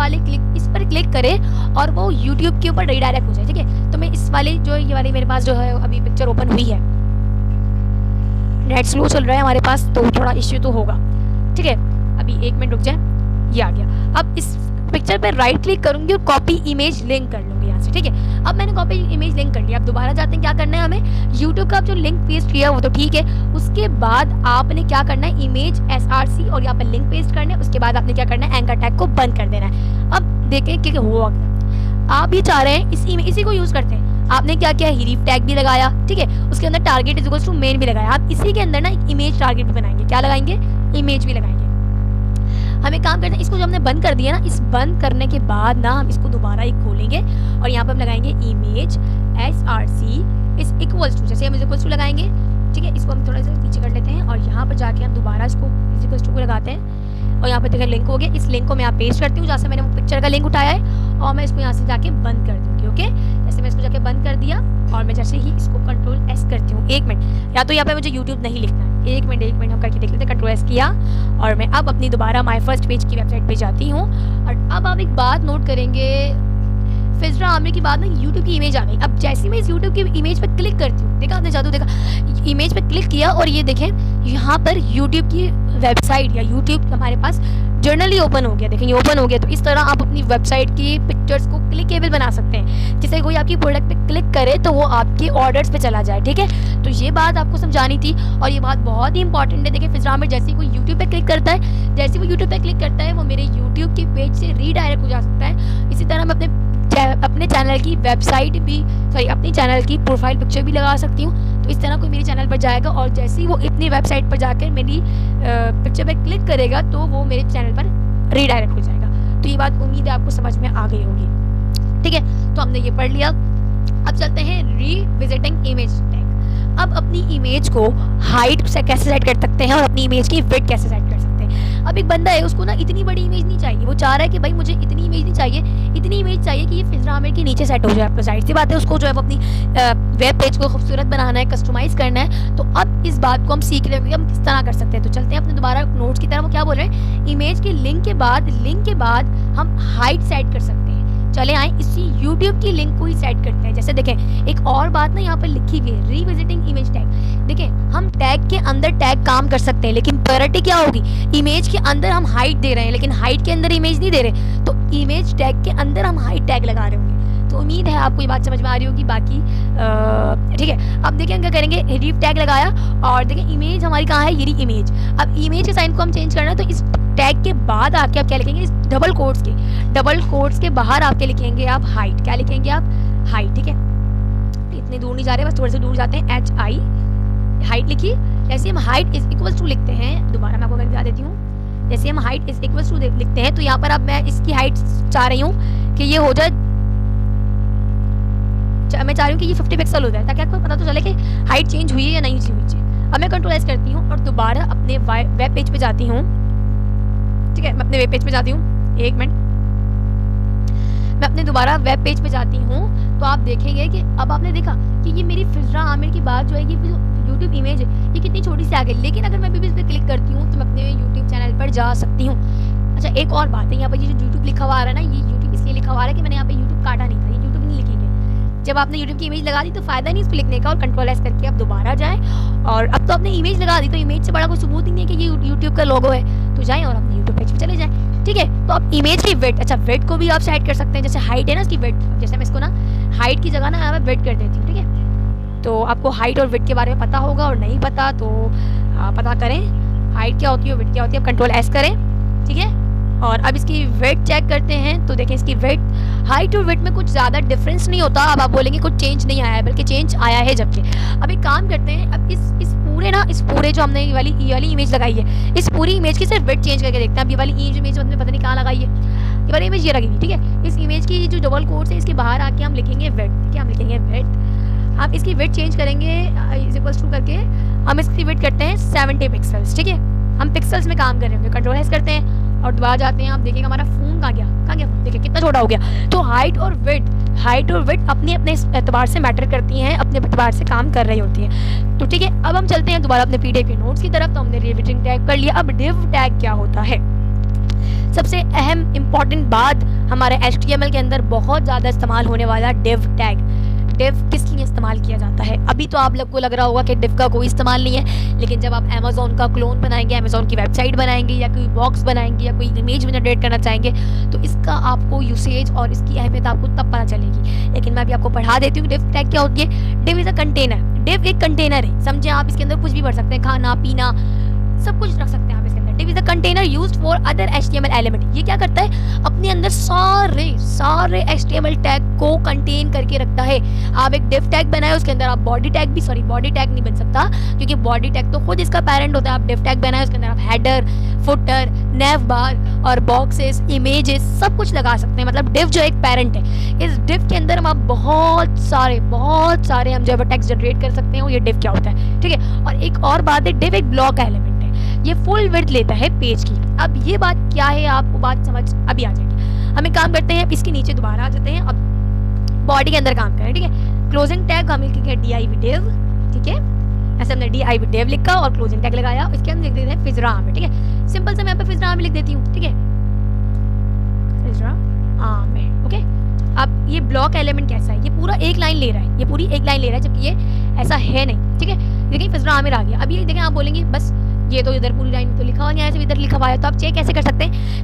पर क्लिक करे और वो यूट्यूब के ऊपर रीडायरेक्ट हो जाए। ठीक है, तो मैं इस वाले जो ये वाली मेरे पास जो है अभी पिक्चर ओपन हुई है, नेट स्लो चल रहा है हमारे पास, तो थोड़ा इश्यू तो होगा। ठीक है, अभी 1 मिनट रुक जाए, ये आ गया। अब इस पिक्चर पे राइट क्लिक करूंगी और कॉपी इमेज लिंक कर लूंगी यहाँ से। ठीक है, अब मैंने कॉपी इमेज लिंक कर लिया। अब दोबारा जाते हैं, क्या करना है हमें, यूट्यूब का जो लिंक पेस्ट किया वो तो ठीक है, उसके बाद आपने क्या करना है, इमेज SRC और यहाँ पर लिंक पेस्ट करना है। उसके बाद आपने क्या करना है, एंकर टैग को बंद कर देना है। अब देखें कि हुआ गया। आप ये चाह रहे हैं इसी को यूज करते हैं, आपने क्या किया, हीरीफ टैग भी लगाया। ठीक है, उसके अंदर target is equals to main भी लगाया। आप इसी के अंदर ना इमेज टारगेट भी बनाएंगे, क्या लगाएंगे, इमेज भी लगाएंगे। हमें काम करना है, इसको जो हमने बंद कर दिया ना, इस बंद करने के बाद ना हम इसको दोबारा एक खोलेंगे और यहाँ पर हम लगाएंगे image SRC is equals to, जैसे हम इज इक्वल्स टू लगाएंगे। ठीक है, इसको हम थोड़ा सा नीचे कर लेते हैं और यहाँ पर जाके हम दोबारा इसको इज इक्वल्स टू को लगाते हैं और यहाँ पर देखिए लिंक हो गया। इस लिंक को मैं यहाँ पेस्ट करती हूँ जहाँ से मैंने वो पिक्चर का लिंक उठाया है और मैं इसको यहाँ से जाके बंद कर दूँगी। ओके, जैसे मैं इसको जाके बंद कर दिया और मैं जैसे ही इसको Ctrl S करती हूँ, 1 मिनट, या तो यहाँ पे मुझे यूट्यूब नहीं लिखना है, 1 मिनट हम करके देख लेते हैं। Ctrl S किया और मैं अब अपनी दोबारा माई फर्स्ट पेज की वेबसाइट पे जाती हूँ। और अब आप एक बात नोट करेंगे, फिजरा आमिर की बाद ना यूट्यूब की इमेज आ गई। अब जैसे मैं इस यूट्यूब की इमेज पे क्लिक करती हूँ, देखा आपने जादू देखा, इमेज पे क्लिक किया और ये देखें यहाँ पर यूट्यूब की वेबसाइट या यूट्यूब हमारे पास जर्नली ओपन हो गया। देखें ये ओपन हो गया। तो इस तरह आप अपनी वेबसाइट की पिक्चर्स को क्लिकेबल बना सकते हैं, जिससे कोई आपकी प्रोडक्ट पे क्लिक करे तो वो आपके ऑर्डर्स पे चला जाए। ठीक है, तो ये बात आपको समझानी थी और ये बात बहुत ही इंपॉर्टेंट है। देखिए फिजरा आमिर जैसे कोई यूट्यूब पे क्लिक करता है, जैसे वो यूट्यूब पे क्लिक करता है वो मेरे यूट्यूब के पेज से रीडायरेक्ट हो जा सकता है। इसी तरह मैं अपने चैनल की वेबसाइट भी अपनी चैनल की प्रोफाइल पिक्चर भी लगा सकती हूँ। तो इस तरह कोई मेरे चैनल पर जाएगा और जैसे ही वो अपनी वेबसाइट पर जाकर मेरी पिक्चर पर क्लिक करेगा तो वो मेरे चैनल पर रीडायरेक्ट हो जाएगा। तो ये बात उम्मीद है आपको समझ में आ गई होगी। ठीक है, तो हमने ये पढ़ लिया। अब चलते हैं रीविजिटिंग इमेज टैग। अब अपनी इमेज को हाइट से कैसे सेट कर सकते हैं और अपनी इमेज की विड्थ कैसे सेट कर सकते हैं। अब एक बंदा है, उसको ना इतनी बड़ी इमेज नहीं चाहिए, वो चाह रहा है कि भाई मुझे इतनी इमेज नहीं चाहिए, इतनी इमेज चाहिए कि ये फिजरा आमिर के नीचे सेट हो जाए। आपको जाहिर सी बात है उसको जो है वो अपनी वेब पेज को खूबसूरत बनाना है, कस्टमाइज करना है। तो अब इस बात को हम सीख रहे हैं कि हम किस तरह कर सकते हैं। तो चलते हैं अपने दोबारा नोट्स की तरफ। वो क्या बोल रहे हैं, इमेज के लिंक के बाद हम हाइट सेट कर सकते हैं। चले आए इसी YouTube की लिंक को ही सेट करते हैं। जैसे देखें एक और बात ना यहाँ पर लिखी हुई है, रीविजिटिंग इमेज टैग। देखें हम टैग के अंदर टैग काम कर सकते हैं, लेकिन प्रायोरिटी क्या होगी, इमेज के अंदर हम हाइट दे रहे हैं लेकिन हाइट के अंदर इमेज नहीं दे रहे, तो इमेज टैग के अंदर हम हाइट टैग लगा रहे होंगे। तो उम्मीद है आपको ये बात समझ में आ रही होगी। बाकी ठीक है, अब देखिए क्या करेंगे, रीफ टैग लगाया और देखें इमेज हमारी कहाँ है, ये इमेज। अब इमेज के साइन को हम चेंज करना है, तो इस टैग के बाद आके आप क्या लिखेंगे, इस डबल कोट्स के बाहर आपके लिखेंगे आप हाइट। क्या लिखेंगे आप, हाइट। ठीक है, इतने दूर नहीं जा रहे, बस थोड़े से दूर जाते हैं। HI हाइट लिखिए। जैसे हम हाइट इज इक्वल्स टू लिखते हैं, दोबारा मैं आपको बता देती हूँ। जैसे हम हाइट इज इक्वल्स टू लिखते हैं तो यहाँ पर अब मैं इसकी हाइट चाह रही हूँ कि ये हो जाए, मैं चाह रही हूँ कि ये 50 पिक्सल हो जाए, ताकि आपको पता तो चले कि हाइट चेंज हुई है या नहीं हुई है। अब मैं Ctrl S करती हूँ और दोबारा अपने वेब पेज पे जाती हूँ। ठीक है, मैं अपने वेब पेज पे जाती हूँ, 1 मिनट, मैं अपने दोबारा वेब पेज पे जाती हूँ। तो आप देखेंगे कि अब आपने देखा कि ये मेरी फिजरा आमिर की बात जो है, ये यूट्यूब इमेज है ये कितनी छोटी सी आ गई, लेकिन अगर मैं भी इस पर क्लिक करती हूँ तो मैं अपने यूट्यूब चैनल पर जा सकती हूँ। अच्छा एक और बात है, यहाँ पर ये जो यूट्यूब लिखा हुआ आ रहा है ना, ये यूट्यूब इसलिए लिखा हुआ आ रहा है कि मैंने यहाँ पे यूट्यूब काटा नहीं था, ये यूट्यूब नहीं लिखेंगे। जब आपने यूट्यूब की इमेज लगा दी तो फ़ायदा नहीं इस पर लिखने का, और कंट्रोल एस करके आप दोबारा जाएँ। और अब तो आपने इमेज लगा दी तो इमेज से बड़ा कोई सबूत ही नहीं है कि ये यूट्यूब का लोगो है, तो जाएँ और अपने यूट्यूब पेज पर चले जाएँ। ठीक है, तो आप इमेज की वेट, अच्छा वेट को भी आप सेट कर सकते हैं, जैसे हाइट है ना इसकी वेट, जैसे मैं इसको ना हाइट की जगह ना यहाँ पे वेट कर देती हूँ। ठीक है, तो आपको हाइट और वेट के बारे में पता होगा, और नहीं पता तो पता करें हाइट क्या होती है, वेट क्या होती है, आप कंट्रोल एस करें। ठीक है, और अब इसकी वेट चेक करते हैं तो देखें इसकी वेट, हाइट और वेट में कुछ ज़्यादा डिफरेंस नहीं होता। अब आप बोलेंगे कुछ चेंज नहीं आया है, बल्कि चेंज आया है। जबकि अब एक काम करते हैं, अब इस पूरे जो हमने ये वाली इमेज लगाई है, इस पूरी इमेज की सिर्फ वेट चेंज करके देखते हैं। अब ये वाली इमेज हमने पता नहीं कहाँ लगाई है, ये वाली इमेज ये लगी हुई। ठीक है, इस इमेज की जो डबल कोट्स है इसके बाहर आके हम लिखेंगे वेट। ठीक है, हम लिखेंगे वेट, आप इसकी वेट चेंज करेंगे इज इक्वल्स टू करके हम इसकी वेट करते हैं 70 पिक्सल्स। ठीक है, हम पिक्सल्स में काम कर रहे होंगे, कंट्रोल एस करते हैं और दोबारा जाते हैं। आप देखिएगा हमारा फ़ोन कहाँ गया फ़ोन, देखिए कितना छोटा हो गया। तो हाइट और वेट अपने एतबार से मैटर करती हैं, अपने एतबार से काम कर रही होती हैं। तो ठीक है, अब हम चलते हैं दोबारा अपने पीडीएफ के नोट्स की तरफ। तो हमने रिविजन टैग कर लिया। अब डिव टैग क्या होता है? सबसे अहम इम्पॉर्टेंट बात, हमारे HTML के अंदर बहुत ज़्यादा इस्तेमाल होने वाला डिव टैग। डिव किस लिए इस्तेमाल किया जाता है? अभी तो आप लोग को लग रहा होगा कि डिव का कोई इस्तेमाल नहीं है, लेकिन जब आप अमेज़ॉन का क्लोन बनाएंगे, अमेज़ॉन की वेबसाइट बनाएंगे, या कोई बॉक्स बनाएंगे, या कोई इमेज जनरेट करना चाहेंगे, तो इसका आपको यूसेज और इसकी अहमियत आपको तब पता चलेगी। लेकिन मैं अभी आपको पढ़ा देती हूँ डिव टैग क्या होती है। Div is a container. Div एक कंटेनर है, समझे आप। इसके अंदर कुछ भी भर सकते हैं, खाना पीना सब कुछ रख सकते हैं आप इसके अंदर। Div is a container used for other HTML element. ये क्या करता है? अपने अंदर सारे HTML टैग को कंटेन करके रखता है। आप एक डिव टैग बनाए, उसके अंदर आप बॉडी टैग नहीं बन सकता, क्योंकि बॉडी टैग तो खुद इसका पेरेंट होता है। आप डिव टैग बनाए, उसके अंदर आप हेडर, फुटर, नेव बार और बॉक्सेस, इमेजेस सब कुछ लगा सकते हैं। मतलब डिव जो एक पेरेंट है, इस डिव के अंदर हम आप बहुत सारे हम जो है टैग्स जनरेट कर सकते हैं। ये डिव क्या होता है? ठीक है, और एक और बात है, डिव एक ब्लॉक एलिमेंट है, ये फुल विड्थ लेता है पेज की। अब ये बात क्या है, आपको बात समझ अभी आ जाएगी। हम एक काम करते हैं, इसके नीचे दोबारा आ जाते हैं, अब बॉडी के अंदर काम करें। ठीक है, क्लोजिंग टैग हम लिखेंगे div div। ठीक है, ऐसे हमने div div लिखा और क्लोजिंग टैग लगाया, इसके अंदर लिख देते हैं फिजरा आमिर। ठीक है, सिंपल से मैं यहाँ पे फिजरा आमिर लिख देती हूँ। ठीक है, फिजरा आमिर। ओके, अब ये ब्लॉक एलिमेंट कैसा है? ये पूरा एक लाइन ले रहा है, ये पूरी एक लाइन ले रहा है, जबकि ये ऐसा है नहीं। ठीक है, देखिए फिजरा आमिर आ गया। अब ये देखें, आप बोलेंगे बस ये तो इधर पूरी लाइन तो लिखा हुआ नहीं है, इधर लिखा हुआ है। तो आप चेक कैसे कर सकते हैं?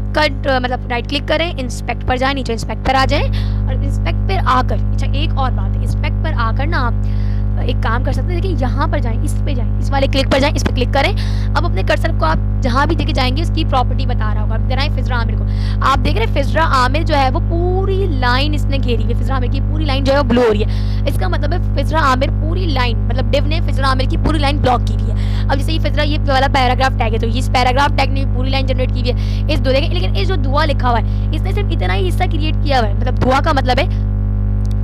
मतलब राइट क्लिक करें, इंस्पेक्ट पर जाएं, नीचे इंस्पेक्ट पर आ जाएं, और इंस्पेक्ट पर आकर, अच्छा एक और बात है, इंस्पेक्ट पर आकर ना आप एक काम कर सकते हैं। देखिए यहाँ पर जाएं, इस पे जाएं, इस वाले क्लिक पर जाएं, इस पर क्लिक करें। अब अपने कर्सर को आप जहाँ भी देखे जाएंगे उसकी प्रॉपर्टी बता रहा होगा। इधर आए फिजरा आमिर को, आप देख रहे हैं फिजरा आमिर जो है वो पूरी लाइन इसने घेरी हुई है। फिजरा आमिर की पूरी लाइन जो है वो ब्लू हो रही है। इसका मतलब है फिजरा आमिर पूरी लाइन, मतलब डिव ने फिजरा आमिर की पूरी लाइन ब्लॉक की हुई है। अब जैसे ये फिजरा ये वाला पैराग्राफ टैग है, तो इस पैराग्राफ टैग ने पूरी लाइन जनरेट की हुई है। इस दो देखें, लेकिन इस जो दुआ लिखा हुआ है इसने सिर्फ इतना ही हिस्सा क्रिएट किया हुआ है। मतलब दुआ का मतलब है,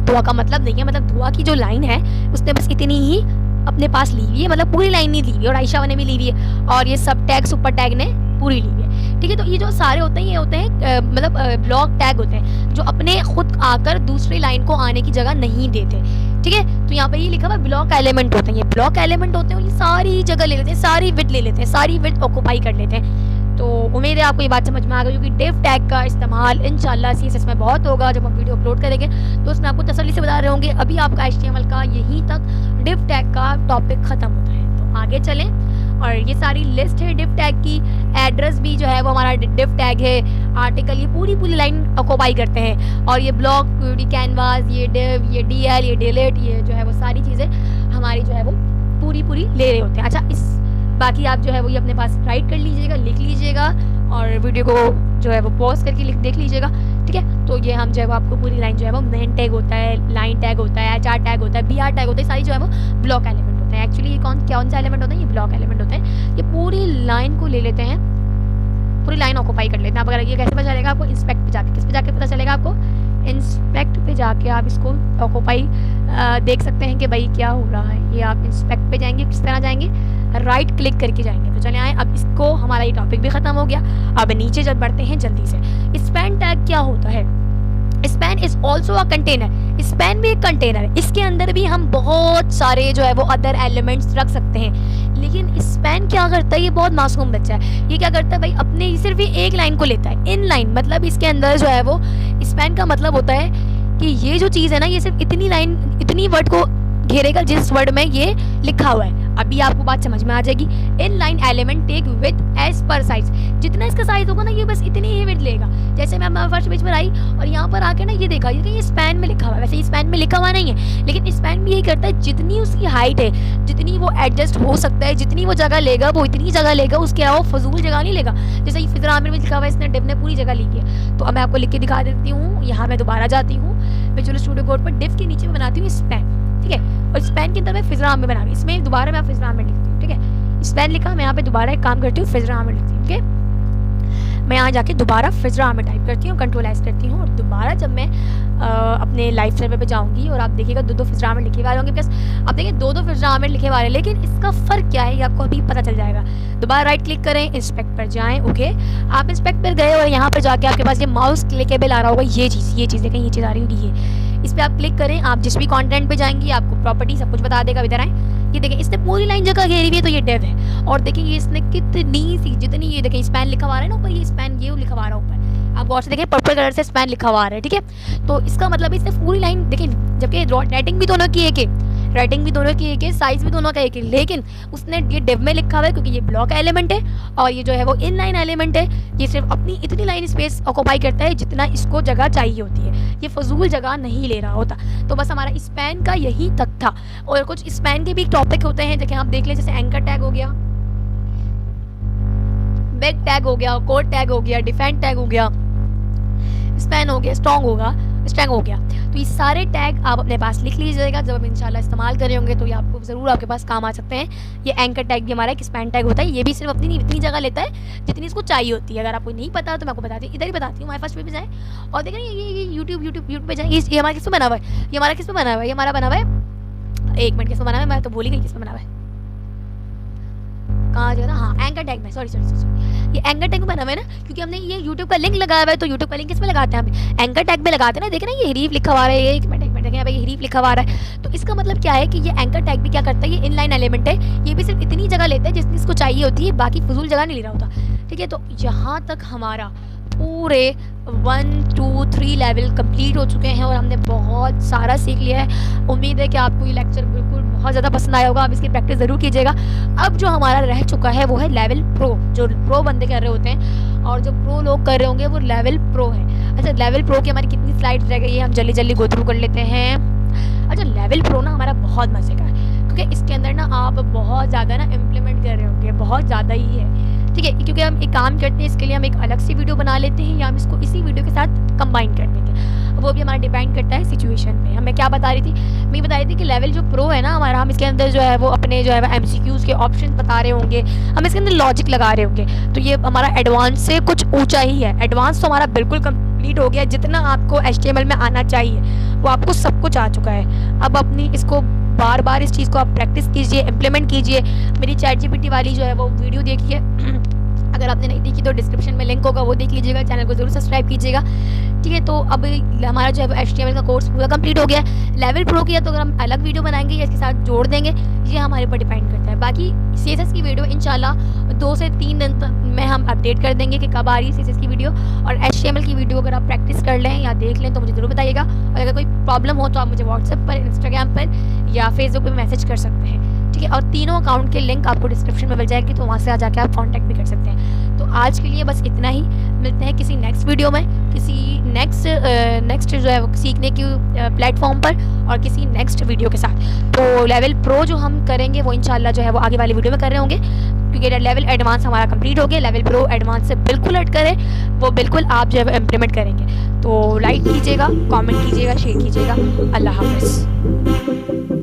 दुआ का मतलब नहीं है, मतलब दुआ की जो लाइन है उसने बस इतनी ही अपने पास ली हुई है, मतलब पूरी लाइन नहीं ली हुई। और आयशा ने भी ली हुई है, और ये सब टैग सुपर टैग ने पूरी ली हुई है। ठीक है, तो ये जो सारे होते हैं, ये होते हैं मतलब ब्लॉक टैग होते हैं, जो अपने खुद आकर दूसरी लाइन को आने की जगह नहीं देते। ठीक है, तो यहाँ पे ये लिखा हुआ ब्लॉक एलिमेंट होते हैं। ये ब्लॉक एलिमेंट होते हैं, ये सारी जगह ले लेते हैं, सारी विड्थ ले लेते हैं, सारी विड्थ ऑक्यूपाई कर लेते हैं। तो उम्मीद है आपको ये बात समझ में आ गई, क्योंकि डिव टैग का इस्तेमाल इंशाल्लाह CSS में बहुत होगा। जब हम वीडियो अपलोड करेंगे तो उसमें आपको तसल्ली से बता रहे होंगे। अभी आपका HTML का यहीं तक डिव टैग का टॉपिक ख़त्म होता है, तो आगे चलें। और ये सारी लिस्ट है डिव टैग की। एड्रेस भी जो है वो हमारा डिव टैग है। आर्टिकल ये पूरी लाइन ऑक्यूपाई करते हैं। और ये ब्लॉक, ये कैनवास, ये डिव, ये DL, ये डिलीट, ये जो है वो सारी चीज़ें हमारी जो है वो पूरी ले रहे होते हैं। अच्छा, इस बाकी आप जो है वो ये अपने पास राइट कर लीजिएगा, लिख लीजिएगा, और वीडियो को जो है वो पॉज करके देख लीजिएगा। ठीक है, तो ये हम जो है वो आपको पूरी लाइन जो है वो मेन टैग होता है, लाइन टैग होता है, HR टैग होता है, BR टैग होता है, सारी जो है वो ब्लॉक एलिमेंट होते हैं। एक्चुअली ये कौन सा एलिमेंट होता है? ये ब्लॉक एलिमेंट होते हैं। ये पूरी लाइन को ले लेते हैं, पूरी लाइन ऑक्यूपाई कर लेते हैं। आप अगर ये कैसे पता चलेगा आपको? इंस्पेक्ट पे जाके, किस पे जाके पता चलेगा आपको? इंस्पेक्ट पे जाके आप इसको ऑक्यूपाई देख सकते हैं कि भाई क्या हो रहा है। ये आप इंस्पेक्ट पे जाएंगे, किस तरह जाएंगे? राइट क्लिक करके जाएंगे। तो चले आए, अब इसको हमारा ये टॉपिक भी खत्म हो गया। अब नीचे जब बढ़ते हैं जल्दी से, स्पैन टैग क्या होता है? Span is also a container. Span भी एक कंटेनर है, इसके अंदर भी हम बहुत सारे जो है वो अदर एलिमेंट्स रख सकते हैं। लेकिन स्पैन क्या करता है, ये बहुत मासूम बच्चा है, ये क्या करता है भाई, अपने सिर्फ ये एक लाइन को लेता है, इन लाइन, मतलब इसके अंदर जो है वो स्पैन का मतलब होता है कि ये जो चीज़ है ना, ये सिर्फ इतनी लाइन, इतनी वर्ड को घेरेगा जिस वर्ड में ये लिखा हुआ है। अभी आपको बात समझ में आ जाएगी। Inline element take with as per size, जितना इसका साइज होगा ना, ये बस इतनी ही विड्थ लेगा। जैसे मैं फर्स्ट पेज पर आई और यहाँ पर आके ना ये देखा, ये स्पैन में लिखा हुआ है, वैसे स्पैन में लिखा हुआ नहीं है, लेकिन स्पैन भी यही करता है, जितनी उसकी हाइट है, जितनी वो एडजस्ट हो सकता है, जितनी वो जगह लेगा वो इतनी जगह लेगा, उसके अलावा फजूल जगह नहीं लेगा। जैसे फिजर आमिर में लिखा हुआ है, इसने डिव ने पूरी जगह ली है। तो अब मैं आपको लिख के दिखा देती हूँ। यहाँ मैं दोबारा जाती हूँ विजुअल स्टूडियो कोड पर, डिव के नीचे मैं बनाती हूँ स्पैन, ठीक है, और स्पैन के अंदर मैं फिजर आमिर बना, इसमें दोबारा मैं फिजर आमिर लिखती हूँ, ठीक है। स्पैन लिखा, मैं यहाँ पे दोबारा एक काम करती हूँ, फिजर आमिर लिखती हूँ, ठीक है। मैं यहाँ जाके दोबारा फिजर आमिर टाइप करती हूँ, कंट्रोल एस करती हूँ, और दोबारा जब मैं अपने लाइव सर्वर पे जाऊँगी और आप देखिएगा दो फिजर आमिर लिखे वाले होंगे, प्लस आप देखिए दो फिजर आमिर लिखे वाले, लेकिन इसका फ़र्क क्या है ये आपको अभी पता चल जाएगा। दोबारा राइट क्लिक करें, इंस्पेक्ट पर जाएँ, ओके। आप इंस्पेक्ट पर गए और यहाँ पर जाके आपके पास ये माउस क्लिकेबल आ रहा होगा, ये चीज़ देखें, ये चीज़ आ रही होगी, ये इस पर आप क्लिक करें। आप जिस भी कंटेंट पे जाएंगे आपको प्रॉपर्टी सब कुछ बता देगा। इधर आए, ये देखें, इसने पूरी लाइन जगह घेरी हुई है, तो ये डिव है। और देखेंगे इसने कितनी सी, जितनी ये देखें स्पैन लिखा हुआ है ना ऊपर, ये स्पैन ये लिखा हुआ है ऊपर, आप गौर से देखें पर्पल कलर से स्पैन लिखा हुआ है, ठीक है। तो इसका मतलब इसने पूरी लाइन देखें, जबकि राइटिंग भी दोनों की एक है, राइटिंग भी दोनों की एक है, साइज भी दोनों का एक है, लेकिन उसने ये डिव में लिखा हुआ है क्योंकि ये ब्लॉक एलिमेंट है और ये जो है वो इन लाइन एलिमेंट है। ये सिर्फ अपनी इतनी लाइन स्पेस ऑक्यूपाई करता है जितना इसको जगह चाहिए होती है, ये फजूल जगह नहीं ले रहा होता। तो बस हमारा स्पैन का यही तक था। और कुछ स्पैन के भी टॉपिक होते हैं, जैसे आप देख लें, जैसे एंकर टैग हो गया, बैक टैग हो गया, कोड टैग हो गया, डिफेंड टैग हो गया, स्पैन हो गया, स्ट्रैंग हो गया। तो ये सारे टैग आप अपने पास लिख लीजिएगा, जब आप इंशाल्लाह इस्तेमाल कर रहे होंगे तो ये आपको ज़रूर आपके पास काम आ सकते हैं। ये एंकर टैग भी हमारा एक स्पैन टैग होता है, ये भी सिर्फ अपनी इतनी जगह लेता है जितनी इसको चाहिए होती है। अगर आपको नहीं पता तो मैं आपको बताती हूँ, इधर ही बताती हूँ। हमारे फर्स्ट पेज पे जाए और देखें ये यूट्यूब पे जाए, ये हमारा किस पे बना हुआ है, ये हमारा किस पे बना हुआ है, ये हमारा बना हुआ है, एक मिनट, किस पे बना हुआ है, मैं तो भूल ही गई किस पे बना हुआ है, कहाँ जो है ना, हाँ एंकर टैग में, सॉरी ये एंकर टैग में बना हुआ है ना, क्योंकि हमने ये यूट्यूब का लिंक लगाया हुआ है। तो यूट्यूब का लिंक किस में लगाते हैं हम, एंकर टैग में लगाते हैं ना। देखें ना, ये हरीफ लिखा हुआ है, एक मिनट देखें यहाँ पे ये हरीफ लिखा हुआ है। तो इसका मतलब क्या है कि ये एंकर टैग भी क्या करता है, ये इनलाइन एलिमेंट है, ये भी सिर्फ इतनी जगह लेता है जितनी इसको चाहिए होती है, बाकी फजूल जगह नहीं ले रहा होता, ठीक है। तो यहाँ तक हमारा पूरे 1 2 3 लेवल कंप्लीट हो चुके हैं और हमने बहुत सारा सीख लिया है। उम्मीद है कि आपको ये लेक्चर बिल्कुल बहुत ज़्यादा पसंद आया होगा। आप इसकी प्रैक्टिस ज़रूर कीजिएगा। अब जो हमारा रह चुका है वो है लेवल प्रो, जो प्रो बंदे कर रहे होते हैं और जो प्रो लोग कर रहे होंगे वो लेवल प्रो है। अच्छा, लेवल प्रो की हमारी कितनी स्लाइड्स रह गई है, हम जल्दी जल्दी गो थ्रू कर लेते हैं। अच्छा, लेवल प्रो ना हमारा बहुत मज़े का है, क्योंकि इसके अंदर ना आप बहुत ज़्यादा ना इम्प्लीमेंट कर रहे होंगे, बहुत ज़्यादा ही है, ठीक है। क्योंकि हम एक काम करते हैं, इसके लिए हम एक अलग सी वीडियो बना लेते हैं या हम इसको इसी वीडियो के साथ कंबाइन कर देंगे। वो भी हमारा डिपेंड करता है सिचुएशन पे। हमें क्या बता रही थी, मैं बता रही थी कि लेवल जो प्रो है ना हमारा, हम इसके अंदर जो है वो अपने जो है MCQs के ऑप्शन बता रहे होंगे, हम इसके अंदर लॉजिक लगा रहे होंगे। तो ये हमारा एडवांस से कुछ ऊँचा ही है। एडवांस तो हमारा बिल्कुल कंप्लीट हो गया, जितना आपको HTML में आना चाहिए वो आपको सब कुछ आ चुका है। अब अपनी इसको बार बार इस चीज़ को आप प्रैक्टिस कीजिए, इम्प्लीमेंट कीजिए। मेरी ChatGPT वाली जो है वो वीडियो देखिए, अगर आपने नहीं देखी तो डिस्क्रिप्शन में लिंक होगा, वो देख लीजिएगा। चैनल को जरूर सब्सक्राइब कीजिएगा, ठीक है। तो अब हमारा जो है HTML का कोर्स पूरा कंप्लीट हो गया है। लेवल प्रो किया तो अगर हम अलग वीडियो बनाएंगे या इसके साथ जोड़ देंगे, ये हमारे ऊपर डिपेंड करता है। बाकी CSS की वीडियो इंशाल्लाह 2 से 3 दिन में हम अपडेट कर देंगे कि कब आ रही है CSS की वीडियो। और HTML की वीडियो अगर आप प्रैक्टिस कर लें या देख लें तो मुझे ज़रूर बताइएगा। और अगर कोई प्रॉब्लम हो तो आप मुझे व्हाट्सएप पर, इंस्टाग्राम पर या फेसबुक पर मैसेज कर सकते हैं, ठीक है। और तीनों अकाउंट के लिंक आपको डिस्क्रिप्शन में मिल जाएगी, तो वहाँ से आ जाके आप कॉन्टैक्ट भी कर सकते हैं। तो आज के लिए बस इतना ही, मिलते हैं किसी नेक्स्ट वीडियो में, किसी नेक्स्ट जो है वो सीखने की प्लेटफॉर्म पर और किसी नेक्स्ट वीडियो के साथ। तो लेवल प्रो जो हम करेंगे वो इंशाल्लाह जो है वो आगे वाली वीडियो में कर रहे होंगे, क्योंकि लेवल एडवांस हमारा कंप्लीट हो गया। लेवल प्रो एडवांस से बिल्कुल हट करें, वो बिल्कुल आप जो है इम्प्लीमेंट करेंगे। तो लाइक कीजिएगा, कमेंट कीजिएगा, शेयर कीजिएगा। अल्लाह हाफ़िज़।